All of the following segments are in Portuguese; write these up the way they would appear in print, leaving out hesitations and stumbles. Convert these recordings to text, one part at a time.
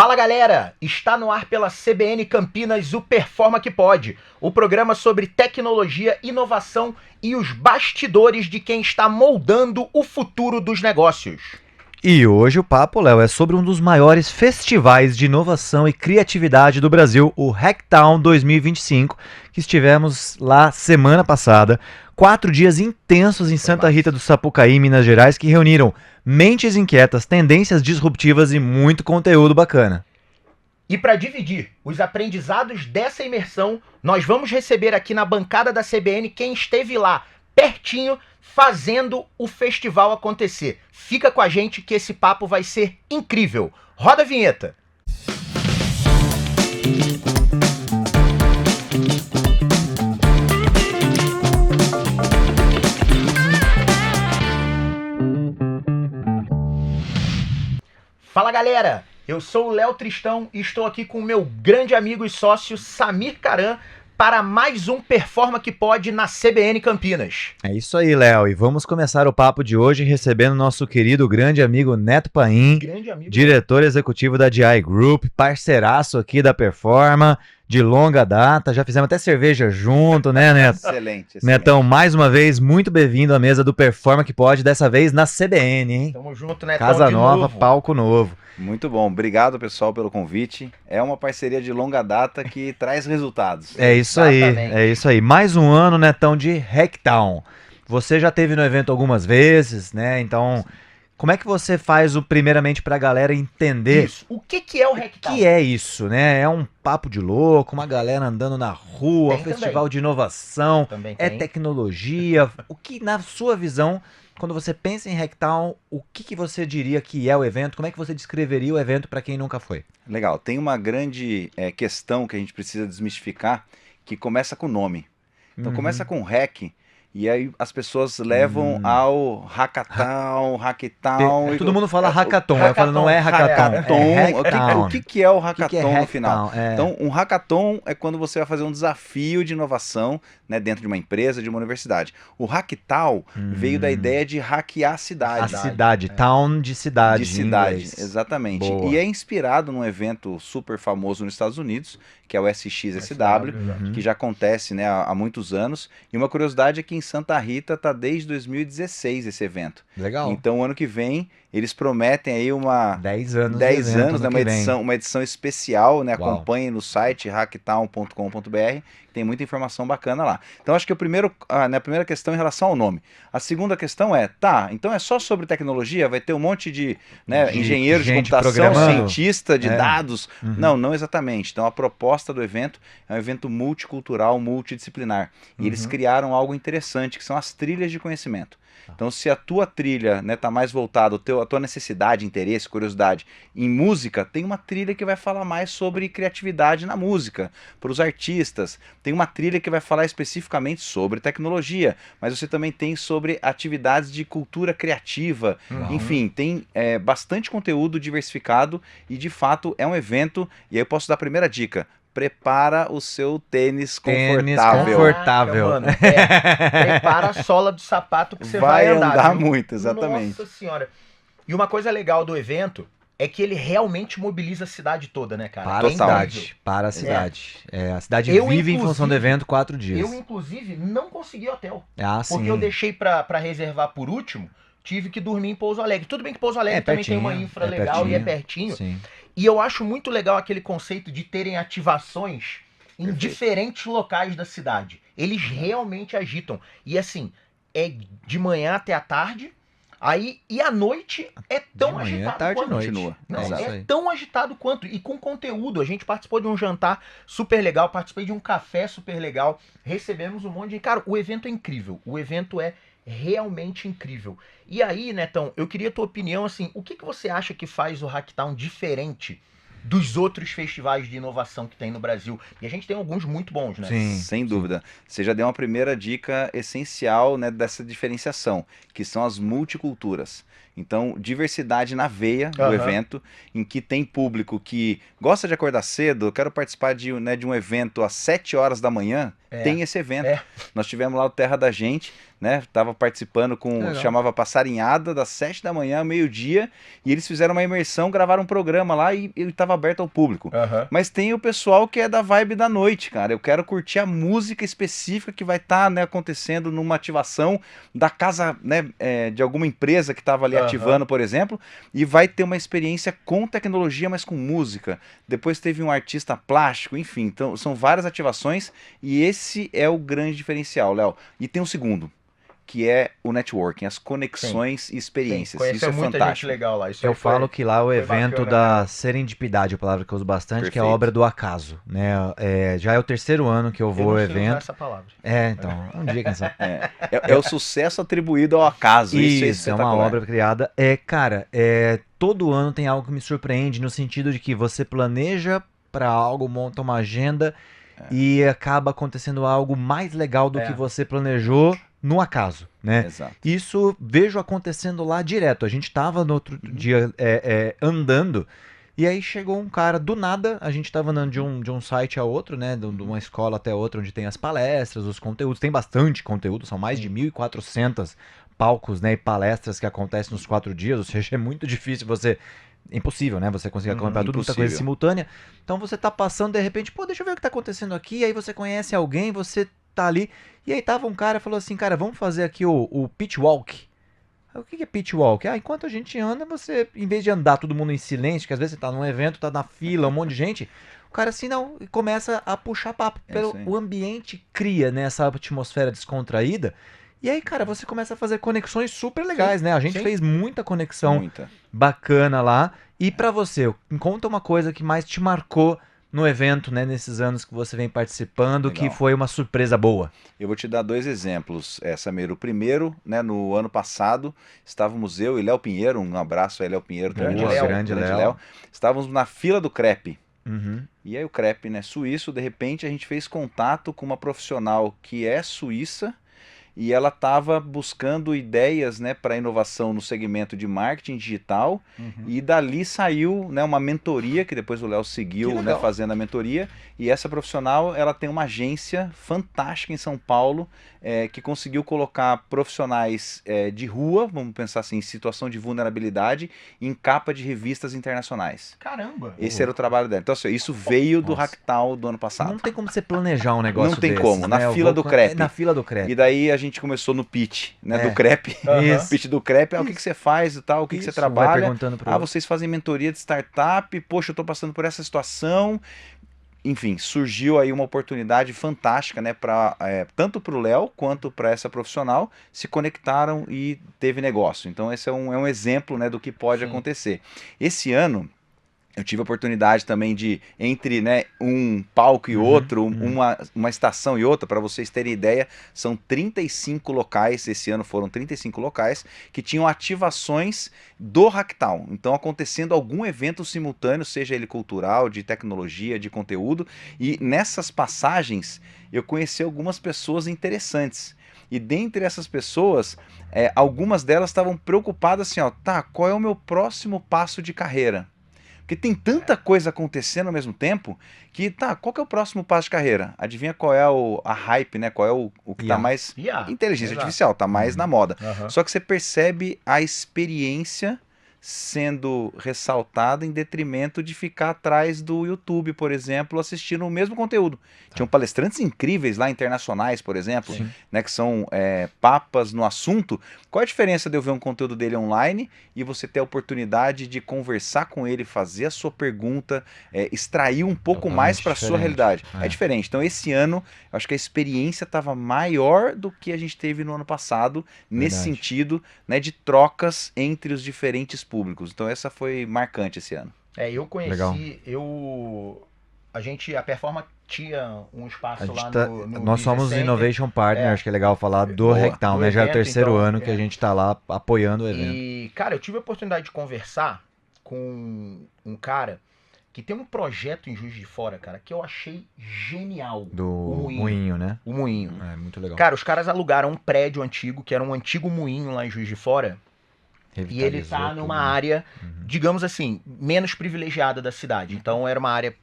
Fala galera, está no ar pela CBN Campinas o Performa que Pode, o programa sobre tecnologia, inovação e os bastidores de quem está moldando o futuro dos negócios. E hoje o papo, Léo, é sobre um dos maiores festivais de inovação e criatividade do Brasil, o Hacktown 2025, que estivemos lá semana passada. 4 dias intensos em Santa Rita do Sapucaí, Minas Gerais, que reuniram mentes inquietas, tendências disruptivas e muito conteúdo bacana. E para dividir os aprendizados dessa imersão, nós vamos receber aqui na bancada da CBN quem esteve lá, pertinho, fazendo o festival acontecer. Fica com a gente que esse papo vai ser incrível. Roda a vinheta. Fala galera, eu sou o Léo Tristão e estou aqui com o meu grande amigo e sócio Samir Caran para mais um Performa que Pode na CBN Campinas. É isso aí, Léo, e vamos começar o papo de hoje recebendo nosso querido grande amigo Neto Paim, diretor executivo da DI Group, parceiraço aqui da Performa, de longa data, já fizemos até cerveja junto, né, Neto? Excelente. Netão, mais uma vez, muito bem-vindo à mesa do Performa que Pode, dessa vez na CBN, hein? Tamo junto, Netão. Casa nova, palco novo. Muito bom, obrigado pessoal pelo convite. É uma parceria de longa data que traz resultados. É isso aí, Mais um ano, Netão, de Hacktown. Você já esteve no evento algumas vezes, né? Então, como é que você faz primeiramente pra galera entender? Isso. O que é o Hacktown? O que é isso, né? É um papo de louco, uma galera andando na rua, Tem festival também. de inovação, Também é tem. tecnologia. O que, na sua visão, quando você pensa em Hacktown, o que você diria que é o evento? Como é que você descreveria o evento para quem nunca foi? Legal, tem uma grande questão que a gente precisa desmistificar, que começa com o nome. Então começa com hack, e aí as pessoas levam ao Hackathon. Todo mundo fala hackathon, eu falo, não é hackathon. O que é o hackathon no final? É. Então, um hackathon é quando você vai fazer um desafio de inovação, né, dentro de uma empresa, de uma universidade. O Hacktown veio da ideia de hackear a cidade. A cidade, town de cidade. De cidade, inglês. exatamente. Boa. E é inspirado num evento super famoso nos Estados Unidos, que é o SXSW, que já acontece, né, há muitos anos. E uma curiosidade é que em Santa Rita está desde 2016 esse evento. Legal. Então, ano que vem, eles prometem aí 10 anos, 10 anos, né, né, uma edição especial, né? Uau. Acompanhe no site hacktown.com.br, tem muita informação bacana lá. Então, acho que a primeira questão em relação ao nome. A segunda questão então é só sobre tecnologia? Vai ter um monte de engenheiros de gente computação, programando. cientista de dados? Não exatamente. Então, a proposta do evento é um evento multicultural, multidisciplinar. E eles criaram algo interessante, que são as trilhas de conhecimento. Então, se a tua trilha está mais voltada, a tua necessidade, interesse, curiosidade em música, tem uma trilha que vai falar mais sobre criatividade na música, para os artistas. Tem uma trilha que vai falar especificamente sobre tecnologia, mas você também tem sobre atividades de cultura criativa. Enfim, tem bastante conteúdo diversificado e, de fato, é um evento. E aí eu posso dar a primeira dica. Prepara o seu tênis confortável. Confortável. Mano, prepara a sola do sapato que você vai andar. Viu? Muito, exatamente. Nossa senhora. E uma coisa legal do evento é que ele realmente mobiliza a cidade toda, né, cara? Para a cidade. incrível. Para a cidade. A cidade Eu, vive em inclusive, função do evento 4 dias. Eu, inclusive, não consegui hotel. Sim. Porque eu deixei pra reservar por último, tive que dormir em Pouso Alegre. Tudo bem que Pouso Alegre também tem uma infra legal e é pertinho. Sim. E eu acho muito legal aquele conceito de terem ativações em diferentes locais da cidade. Eles realmente agitam. E assim, é de manhã até a tarde, e à noite é tão agitado tarde quanto. e noite. Continua. Não, isso é aí. tão agitado quanto. E com conteúdo. A gente participou de um jantar super legal, participei de um café super legal. Recebemos um monte de... Cara, o evento é incrível. O evento é realmente incrível. E aí, Netão, eu queria a tua opinião, assim, o que você acha que faz o Hacktown diferente dos outros festivais de inovação que tem no Brasil? E a gente tem alguns muito bons, né? Sim. Sem dúvida. Você já deu uma primeira dica essencial, né, dessa diferenciação, que são as multiculturas. Então, diversidade na veia do Aham. evento, em que tem público que gosta de acordar cedo, eu quero participar de, né, de um evento às 7 horas da manhã, tem esse evento. É. Nós tivemos lá o Terra da Gente, né? Tava participando com, Legal. chamava Passarinhada, das 7 da manhã ao meio-dia, e eles fizeram uma imersão, gravaram um programa lá e ele estava aberto ao público. Aham. Mas tem o pessoal que é da vibe da noite, cara. Eu quero curtir a música específica que vai estar, né, acontecendo numa ativação da casa, né, de alguma empresa que estava ali Aham. ativando, por exemplo, e vai ter uma experiência com tecnologia, mas com música. Depois teve um artista plástico, enfim. Então, são várias ativações e esse é o grande diferencial, Léo. E tem um segundo, que é o networking, as conexões e experiências. Isso Conheceu é muita gente fantástico. legal lá. Isso Eu aí foi- falo que lá o foi evento bacana, da né? serendipidade, a palavra que eu uso bastante, que é a Perfeito. obra do acaso, né? Já é o terceiro ano que eu Eu vou não ao sei usar evento. essa palavra. Então, um dia, quem sabe. É o sucesso atribuído ao acaso. Isso é Isso, é uma espetacular. obra criada. Cara, todo ano tem algo que me surpreende no sentido de que você planeja para algo, monta uma agenda e acaba acontecendo algo mais legal do É. que você planejou no acaso, né? Exato. Isso vejo acontecendo lá direto. A gente tava no outro dia andando e aí chegou um cara do nada. A gente tava andando de um site a outro, né? De uma escola até outra, onde tem as palestras, os conteúdos. Tem bastante conteúdo, são mais de 1.400 palcos, né? E palestras que acontecem nos 4 dias. Ou seja, é muito difícil você. Impossível, né? Você conseguir acompanhar tudo, muita coisa impossível. simultânea. Então você tá passando, de repente, pô, deixa eu ver o que tá acontecendo aqui. Aí você conhece alguém, você tá ali. E aí tava um cara, falou assim, cara, vamos fazer aqui o pitch walk. Aí, o que é pitch walk? Enquanto a gente anda, você, em vez de andar todo mundo em silêncio, que às vezes você tá num evento, tá na fila, um monte de gente, o cara assim, não, e começa a puxar papo. isso aí. O ambiente cria, né, essa atmosfera descontraída. E aí, cara, você começa a fazer conexões super legais, né? A gente sim. fez muita conexão Muita. bacana lá. E pra você, conta uma coisa que mais te marcou no evento, né, nesses anos que você vem participando, que Legal. foi uma surpresa boa. Eu vou te dar 2 exemplos, Samir. O primeiro, né, no ano passado, estávamos eu e Léo Pinheiro, um abraço aí, Léo Pinheiro, também Grande de Léo. Grande Léo. Estávamos na fila do crepe. Uhum. E aí o crepe, né, suíço, de repente a gente fez contato com uma profissional que é suíça e ela estava buscando ideias, né, para inovação no segmento de marketing digital. E dali saiu, né, uma mentoria que depois o Léo Que seguiu, né, legal. fazendo a mentoria. E essa profissional, ela tem uma agência fantástica em São Paulo, que conseguiu colocar profissionais de rua, vamos pensar assim, em situação de vulnerabilidade, em capa de revistas internacionais. Caramba. Esse era o trabalho dela. Então, assim, isso veio do Nossa. Hacktown do ano passado. Não tem como você planejar um negócio Não tem desses, como, na né? Eu fila vou do crepe. Na fila do crepe. E daí a gente começou no pitch, né, É. do crepe. Isso. Pitch do crepe, o que, que você faz e tal, o que, que você Isso, vai trabalha. perguntando pro outro. Vocês fazem mentoria de startup, poxa, eu tô passando por essa situação. Enfim, surgiu aí uma oportunidade fantástica, né, tanto para o Léo quanto para essa profissional, se conectaram e teve negócio. Então esse é um exemplo, né, do que pode Sim. acontecer. Esse ano eu tive a oportunidade também de, entre, né, um palco e outro, uma estação e outra, para vocês terem ideia, são 35 locais, esse ano foram 35 locais, que tinham ativações do Hacktown. Então, acontecendo algum evento simultâneo, seja ele cultural, de tecnologia, de conteúdo, e nessas passagens eu conheci algumas pessoas interessantes. E dentre essas pessoas, algumas delas estavam preocupadas assim, qual é o meu próximo passo de carreira? Porque tem tanta coisa acontecendo ao mesmo tempo que, qual que é o próximo passo de carreira? Adivinha qual é a hype, né? Qual é o que IA. tá mais... IA, Inteligência exato. artificial, tá mais na moda. Aham. Só que você percebe a experiência sendo ressaltada em detrimento de ficar atrás do YouTube, por exemplo, assistindo o mesmo conteúdo. Tinham palestrantes incríveis lá, internacionais, por exemplo, né, que são papas no assunto. Qual a diferença de eu ver um conteúdo dele online e você ter a oportunidade de conversar com ele, fazer a sua pergunta, extrair um pouco Totalmente mais para a sua diferente. realidade? É. É diferente. Então, esse ano, eu acho que a experiência estava maior do que a gente teve no ano passado, nesse Verdade. sentido, né, de trocas entre os diferentes públicos. Então essa foi marcante esse ano. Eu conheci, Legal. a Performa tinha um A espaço gente lá tá- no nós somos o Business Center. Innovation Partner, acho que é legal falar do Boa. Hacktown, Do né? Já é o evento, terceiro então, ano que a gente tá lá apoiando o evento. E, cara, eu tive a oportunidade de conversar com um cara que tem um projeto em Juiz de Fora, cara, que eu achei genial. Do o Moinho. Moinho, né? O Moinho. É muito legal. Cara, os caras alugaram um prédio antigo, que era um antigo moinho lá em Juiz de Fora. E ele tá numa área, digamos assim, menos privilegiada da cidade. Então era uma área...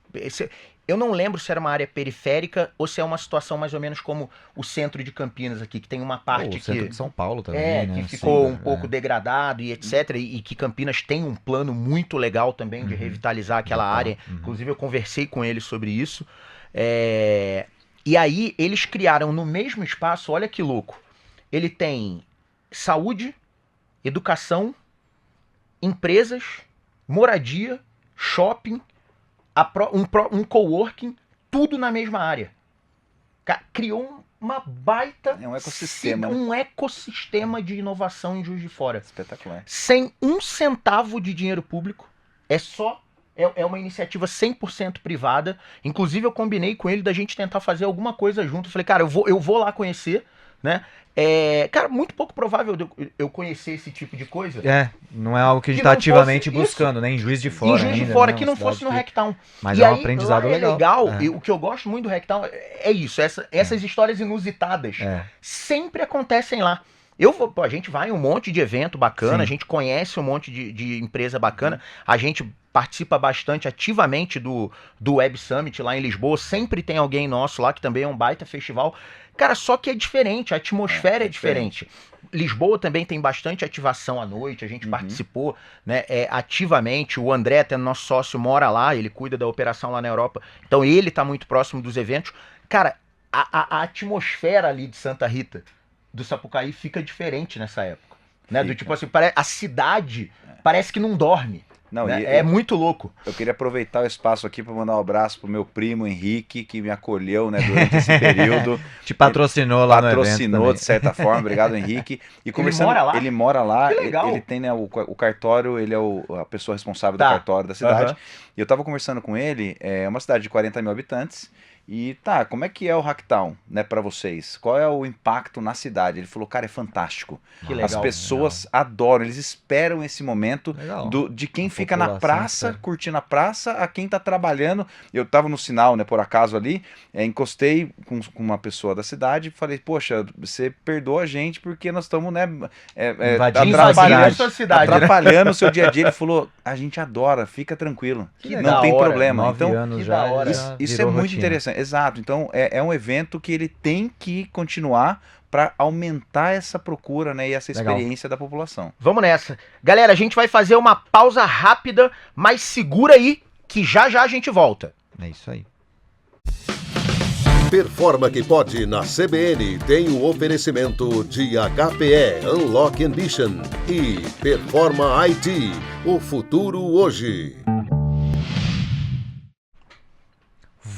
Eu não lembro se era uma área periférica ou se é uma situação mais ou menos como o centro de Campinas aqui, que tem uma parte o centro que... de São Paulo também, né? que ficou um pouco degradado e etc. E que Campinas tem um plano muito legal também de revitalizar aquela área. Inclusive eu conversei com ele sobre isso. E aí eles criaram no mesmo espaço, olha que louco, ele tem saúde, educação, empresas, moradia, shopping, um coworking, tudo na mesma área. Criou uma baita... É um ecossistema. Um ecossistema de inovação em Juiz de Fora. Espetacular. Sem um centavo de dinheiro público. É uma iniciativa 100% privada. Inclusive eu combinei com ele da gente tentar fazer alguma coisa junto. Falei, cara, eu vou lá conhecer, né? Cara, muito pouco provável eu conhecer esse tipo de coisa. Não é algo que a gente está ativamente buscando, né? Em Juiz de Fora. Em Juiz de Fora, que não fosse no Hacktown. Mas é um aprendizado legal. O que eu gosto muito do Hacktown é isso. Essas histórias inusitadas sempre acontecem lá. A gente vai em um monte de evento bacana, a gente conhece um monte de empresa bacana, a gente participa bastante ativamente do Web Summit lá em Lisboa, sempre tem alguém nosso lá, que também é um baita festival. Cara, só que é diferente, a atmosfera é diferente. Lisboa também tem bastante ativação à noite, a gente participou, né, ativamente. O André, até nosso sócio, mora lá, ele cuida da operação lá na Europa, então ele tá muito próximo dos eventos. Cara, a atmosfera ali de Santa Rita, do Sapucaí, fica diferente nessa época. Né? Do tipo assim, a cidade parece que não dorme. Não, né? É muito louco. Eu queria aproveitar o espaço aqui para mandar um abraço pro meu primo Henrique, que me acolheu, né, durante esse período. Te patrocinou lá no evento. Patrocinou, de certa forma. Obrigado, Henrique. E conversando, ele mora lá. Que legal. Ele tem, né, o cartório, ele é a pessoa responsável do cartório da cidade. E eu tava conversando com ele, é uma cidade de 40 mil habitantes. E como é que é o Hacktown, né, para vocês? Qual é o impacto na cidade? Ele falou, cara, é fantástico. Que legal. As pessoas adoram, eles esperam esse momento de quem fica na praça, curtindo a praça, a quem tá trabalhando. Eu tava no sinal, né, por acaso ali, encostei com uma pessoa da cidade e falei, poxa, você perdoa a gente porque nós estamos, né, atrapalhando o seu dia a dia. Ele falou, a gente adora, fica tranquilo, não tem problema. Então, isso é muito interessante. Exato, então é um evento que ele tem que continuar para aumentar essa procura, né, e essa experiência da população. Vamos nessa. Galera, a gente vai fazer uma pausa rápida, mas segura aí que já já a gente volta. É isso aí. Performa que pode na CBN tem o oferecimento de HPE Unlock Ambition e Performa IT, o futuro hoje.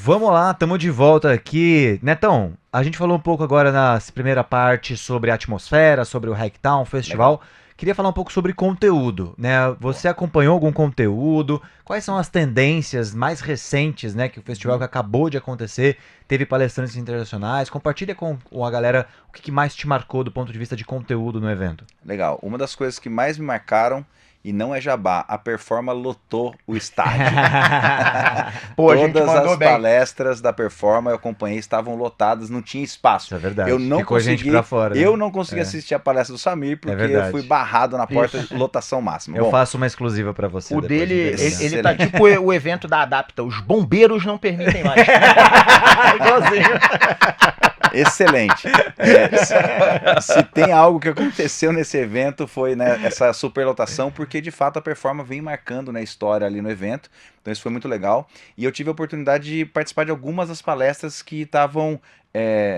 Vamos lá, estamos de volta aqui. Netão, a gente falou um pouco agora na primeira parte sobre a atmosfera, sobre o Hacktown Festival. Legal. Queria falar um pouco sobre conteúdo, né? Você acompanhou algum conteúdo? Quais são as tendências mais recentes, né, que o festival que acabou de acontecer teve palestrantes internacionais? Compartilha com a galera o que mais te marcou do ponto de vista de conteúdo no evento. Legal. Uma das coisas que mais me marcaram, e não é jabá, a Performa lotou o estádio. Todas as palestras da Performa eu acompanhei, estavam lotadas, não tinha espaço. Isso é verdade. Eu não Ficou consegui, gente pra fora, né? Eu não consegui assistir a palestra do Samir, porque eu fui barrado na porta de lotação máxima. Eu faço uma exclusiva pra você. O dele, ele tá tipo o evento da Adapta, os bombeiros não permitem mais. Igualzinho. Excelente. Se tem algo que aconteceu nesse evento foi, né, essa superlotação, porque de fato a Performa vem marcando, né, história ali no evento, então isso foi muito legal. E eu tive a oportunidade de participar de algumas das palestras que estavam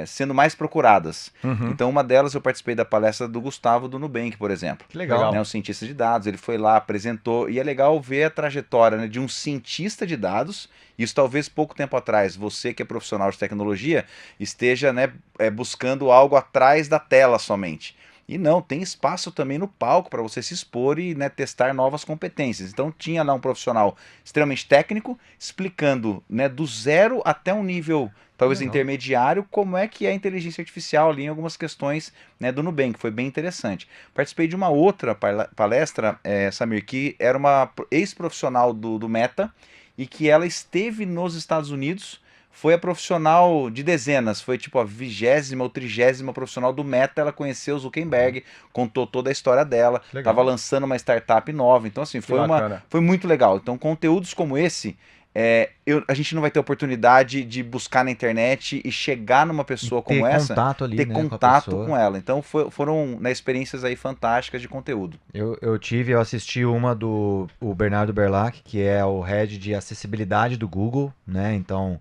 sendo mais procuradas. Então uma delas eu participei da palestra do Gustavo do Nubank, por exemplo. Que legal. Né, um cientista de dados, ele foi lá, apresentou, e é legal ver a trajetória, né, de um cientista de dados. Isso talvez pouco tempo atrás, você que é profissional de tecnologia, esteja, né, buscando algo atrás da tela somente. E não, tem espaço também no palco para você se expor e, né, testar novas competências. Então tinha lá um profissional extremamente técnico, explicando, né, do zero até um nível talvez intermediário, como é que é a inteligência artificial ali em algumas questões, né, do Nubank. Foi bem interessante. Participei de uma outra palestra, Samir, que era uma ex-profissional do Meta, e que ela esteve nos Estados Unidos foi a profissional de dezenas, foi tipo a 20ª ou 30ª profissional do Meta, ela conheceu o Zuckerberg, contou toda a história dela, Legal. estava lançando uma startup nova, então assim, foi muito legal. Então conteúdos como esse, a gente não vai ter oportunidade de buscar na internet e chegar numa pessoa como essa, ter contato com ela. Então foram experiências aí fantásticas de conteúdo. Eu assisti uma do Bernardo Berlac, que é o head de acessibilidade do Google, né? Então,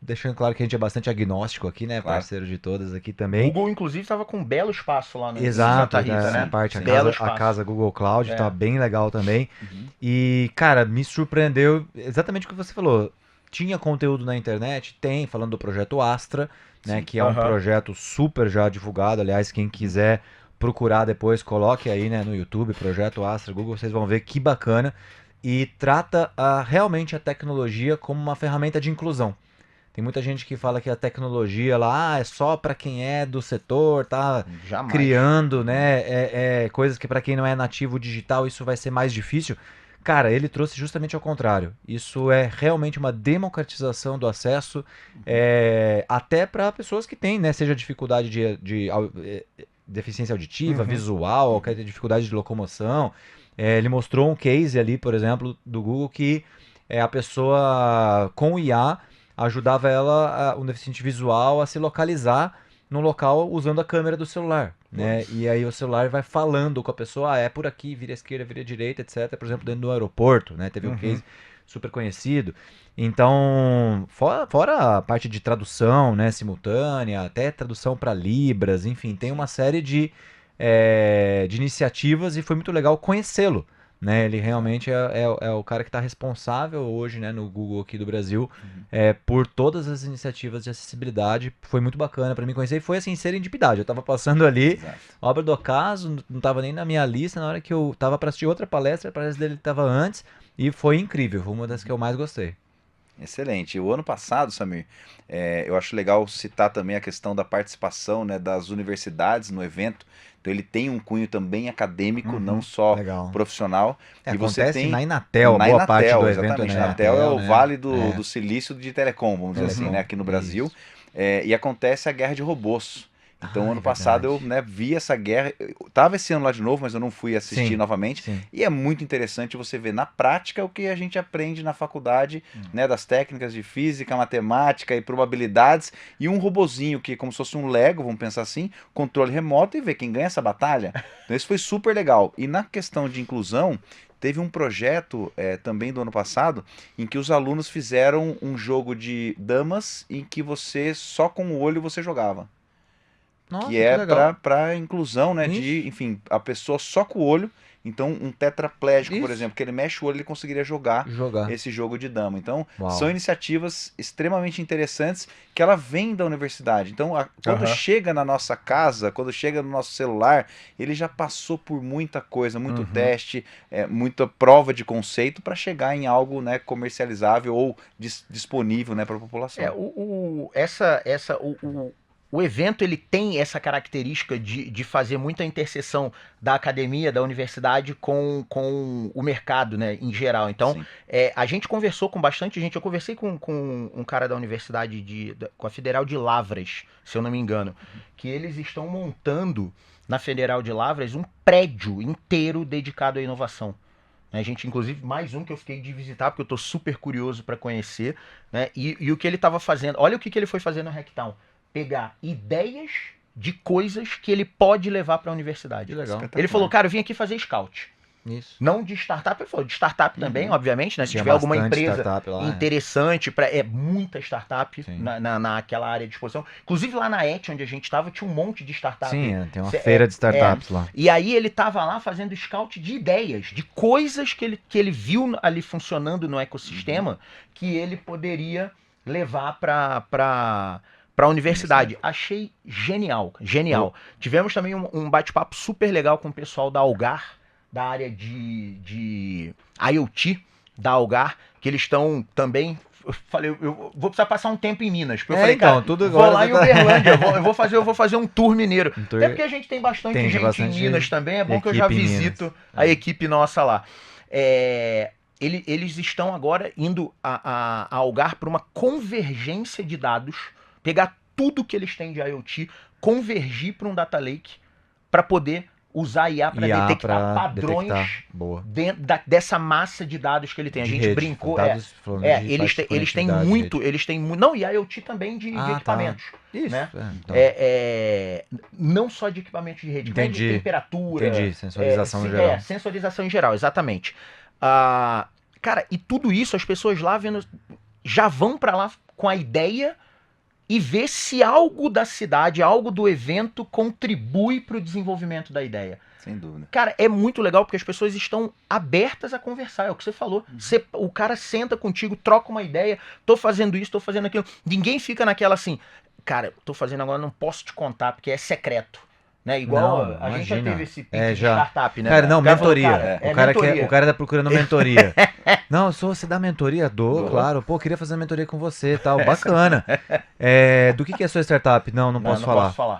deixando claro que a gente é bastante agnóstico aqui, né? Claro. Parceiro de todas aqui também. O Google, inclusive, estava com um belo espaço lá no Exato, Santa Rita, né? parte, Belo a espaço. casa Google Cloud, tá bem legal também. Uhum. E, cara, me surpreendeu exatamente o que você falou. Tinha conteúdo na internet? Tem, falando do projeto Astra, né? Que é um projeto super já divulgado. Aliás, quem quiser procurar depois, coloque aí, né, no YouTube, Projeto Astra, Google, vocês vão ver que bacana. E trata realmente a tecnologia como uma ferramenta de inclusão. Tem muita gente que fala que a tecnologia lá é só para quem é do setor, tá Jamais. criando, né, coisas que para quem não é nativo digital isso vai ser mais difícil. Cara, ele trouxe justamente ao contrário. Isso é realmente uma democratização do acesso, até para pessoas que têm, né, seja dificuldade de deficiência auditiva, visual, qualquer dificuldade de locomoção. Ele mostrou um case ali, por exemplo, do Google que a pessoa com o IA ajudava ela, um deficiente visual, a se localizar no local usando a câmera do celular, né? E aí o celular vai falando com a pessoa, é por aqui, vira à esquerda, vira à direita, etc. Por exemplo, dentro do aeroporto, né? Teve um case super conhecido. Então, fora a parte de tradução, né, simultânea, até tradução para Libras, enfim, tem uma série de iniciativas e foi muito legal conhecê-lo. Né, ele realmente é o cara que está responsável hoje, né, no Google aqui do Brasil por todas as iniciativas de acessibilidade. Foi muito bacana para mim conhecer e foi assim, serendipidade. Eu estava passando ali, obra do acaso, não estava nem na minha lista. Na hora que eu estava para assistir outra palestra, a palestra dele estava antes e foi incrível. Foi uma das que eu mais gostei. Excelente. O ano passado, Samir, eu acho legal citar também a questão da participação, né, das universidades no evento. Então ele tem um cunho também acadêmico, não só profissional. E você acontece tem na Inatel, boa parte do evento. Exatamente, Né? Inatel é o né? vale do silício de telecom, vamos dizer assim, né, aqui no Brasil. E acontece a guerra de robôs. Então, ano passado eu vi essa guerra. Eu tava esse ano lá de novo, mas eu não fui assistir novamente. Sim. E é muito interessante você ver na prática o que a gente aprende na faculdade, né, das técnicas de física, matemática e probabilidades. E um robozinho que, como se fosse um Lego, vamos pensar assim, controle remoto e ver quem ganha essa batalha. Então, isso foi super legal. E na questão de inclusão, teve um projeto também do ano passado em que os alunos fizeram um jogo de damas em que você, só com o olho, você jogava. Nossa, que para inclusão, né, de, enfim, a pessoa só com o olho. Então, um tetraplégico, por exemplo, que ele mexe o olho, ele conseguiria jogar esse jogo de dama. Então, são iniciativas extremamente interessantes que ela vem da universidade. Então, quando chega na nossa casa, quando chega no nosso celular, ele já passou por muita coisa, muito teste, muita prova de conceito para chegar em algo, né, comercializável ou disponível, né, para a população. O evento ele tem essa característica de fazer muita interseção da academia, da universidade com o mercado, né, em geral. Então, a gente conversou com bastante gente. Eu conversei com um cara da universidade, com a Federal de Lavras, se eu não me engano, que eles estão montando na Federal de Lavras um prédio inteiro dedicado à inovação. A gente, inclusive, mais um que eu fiquei de visitar, porque eu estou super curioso para conhecer, né, e o que ele estava fazendo. Olha o que ele foi fazer no Hacktown. Pegar ideias de coisas que ele pode levar para a universidade. Legal. Ele falou, cara, eu vim aqui fazer scout. Isso. Não de startup, ele falou de startup também, obviamente, né? Se tiver alguma empresa interessante, muita startup naquela área de exposição. Inclusive lá na ET, onde a gente estava, tinha um monte de startup. Sim, tem uma feira de startups lá. E aí ele estava lá fazendo scout de ideias, de coisas que ele viu ali funcionando no ecossistema, que ele poderia levar para a universidade. Achei genial. Tivemos também um bate-papo super legal com o pessoal da Algar, da área de IoT da Algar, que eles estão também. Eu falei, eu vou precisar passar um tempo em Minas. Eu falei, então, vou lá em Uberlândia, eu vou fazer um tour mineiro. Até porque a gente tem bastante gente em Minas também, é bom que eu já visito a equipe nossa lá. eles estão agora indo a Algar para uma convergência de dados, pegar tudo que eles têm de IoT, convergir para um data lake para poder usar a IA para detectar padrões Boa. dentro dessa massa de dados que ele tem. A De gente rede, brincou, dados falando de eles têm conectividade de muito, não, e IoT também de equipamentos. Isso. Né? Então. Não só de equipamentos de rede, Entendi. de temperatura. Entendi, sensorização em geral. Sensorização em geral, exatamente. Cara, e tudo isso, as pessoas lá vendo, já vão para lá com a ideia e ver se algo da cidade, algo do evento contribui para o desenvolvimento da ideia. Sem dúvida. Cara, é muito legal porque as pessoas estão abertas a conversar, é o que você falou. O cara senta contigo, troca uma ideia, tô fazendo isso, tô fazendo aquilo. Ninguém fica naquela assim, cara, tô fazendo agora, não posso te contar porque é secreto. Né? Igual Não, a gente já imagina. teve esse pique de já. startup, né? Cara, não, O cara mentoria. falou, O cara tá procurando mentoria. Não, você dá mentoria? Dou, claro. Pô, queria fazer mentoria com você e tal. Bacana. Do que é a sua startup? Não posso falar. Posso falar.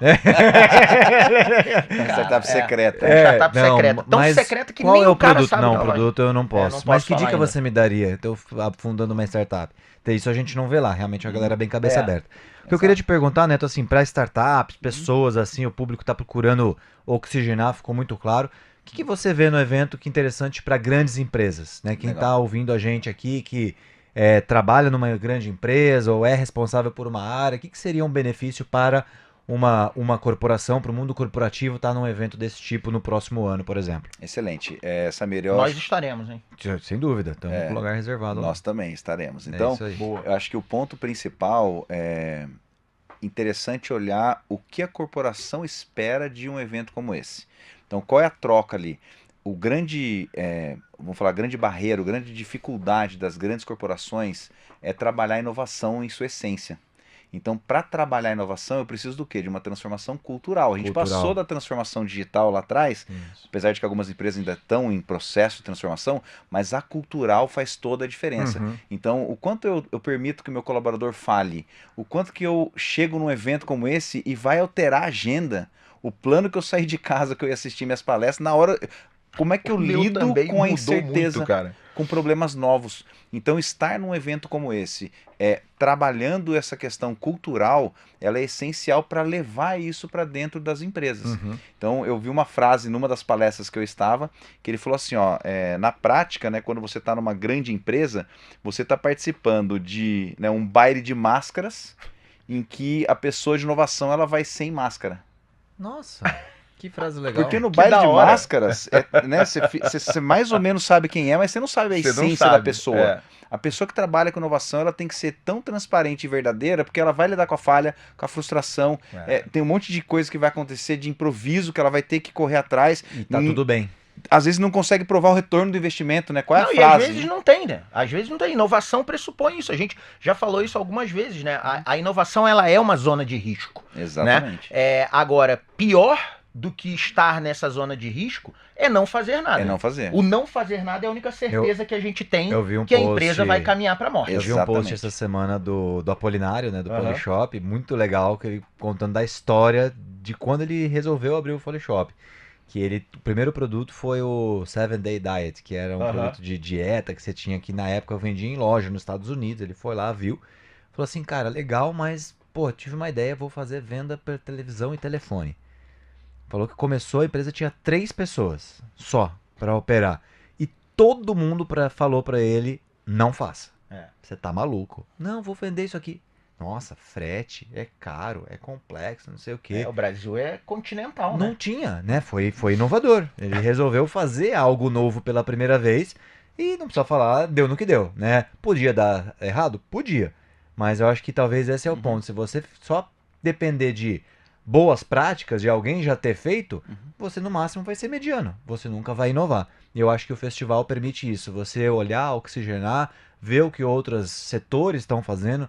Startup secreta. Startup secreta. Tão mas secreta que qual nem é o o cara produto? sabe. Não, o produto eu não posso. não Mas posso que dica falar ainda. você me daria? Tô fundando uma startup. Isso a gente não vê lá. Realmente a galera é bem cabeça aberta. O que eu queria te perguntar, Neto, assim, para startups, pessoas, assim, o público tá procurando oxigenar, ficou muito claro. O que você vê no evento que é interessante para grandes empresas, né? Quem está ouvindo a gente aqui que trabalha numa grande empresa ou é responsável por uma área, o que seria um benefício para uma corporação, para o mundo corporativo estar num evento desse tipo no próximo ano, por exemplo? Excelente. Samir, Nós estaremos, hein? Sem dúvida, estamos com lugar reservado. Nós também estaremos. Então, isso aí. eu acho que o ponto principal é interessante olhar o que a corporação espera de um evento como esse. Então, qual é a troca ali? O grande, vamos falar, grande barreira, a grande dificuldade das grandes corporações é trabalhar a inovação em sua essência. Então, para trabalhar a inovação, eu preciso do quê? De uma transformação cultural. A gente passou da transformação digital lá atrás, apesar de que algumas empresas ainda estão em processo de transformação, mas a cultural faz toda a diferença. Então, o quanto eu permito que o meu colaborador fale, o quanto que eu chego num evento como esse e vai alterar a agenda, o plano que eu saí de casa, que eu ia assistir minhas palestras, na hora... Como é que eu lido com a incerteza, com problemas novos? Então, estar num evento como esse, trabalhando essa questão cultural, ela é essencial para levar isso para dentro das empresas. Então, eu vi uma frase numa das palestras que eu estava, que ele falou assim, na prática, né, quando você está numa grande empresa, você está participando de um baile de máscaras, em que a pessoa de inovação ela vai sem máscara. Nossa... Que frase legal. Porque no baile de máscaras, né, você mais ou menos sabe quem é, mas você não sabe a essência da pessoa. A pessoa que trabalha com inovação, ela tem que ser tão transparente e verdadeira, porque ela vai lidar com a falha, com a frustração. Tem um monte de coisa que vai acontecer de improviso, que ela vai ter que correr atrás. E tá tudo bem. Às vezes não consegue provar o retorno do investimento, né? Qual é a frase? E às vezes não tem, né? Às vezes não tem. Inovação pressupõe isso. A gente já falou isso algumas vezes, né? A inovação, ela é uma zona de risco. Exatamente. Né? Agora, pior do que estar nessa zona de risco é não fazer nada. É não fazer. O não fazer nada é a única certeza que a gente tem que a empresa vai caminhar para a morte. Eu vi um post essa semana do Apolinário, né, do Polishop, muito legal, que ele contando da história de quando ele resolveu abrir o Polishop. O primeiro produto foi o 7-Day Diet, que era um produto de dieta que você tinha que na época eu vendia em loja nos Estados Unidos. Ele foi lá, viu, falou assim, cara, legal, mas tive uma ideia, vou fazer venda por televisão e telefone. Falou que começou, a empresa tinha 3 pessoas só para operar. E todo mundo falou para ele, não faça. Você tá maluco. Não, vou vender isso aqui. Nossa, frete, é caro, é complexo, não sei o quê. O Brasil é continental, né? Não tinha, né? Foi inovador. Ele resolveu fazer algo novo pela primeira vez e não precisa falar, deu no que deu, né? Podia dar errado? Podia. Mas eu acho que talvez esse é o ponto. Se você só depender de boas práticas, de alguém já ter feito, você no máximo vai ser mediano. Você nunca vai inovar. E eu acho que o festival permite isso. Você olhar, oxigenar, ver o que outros setores estão fazendo.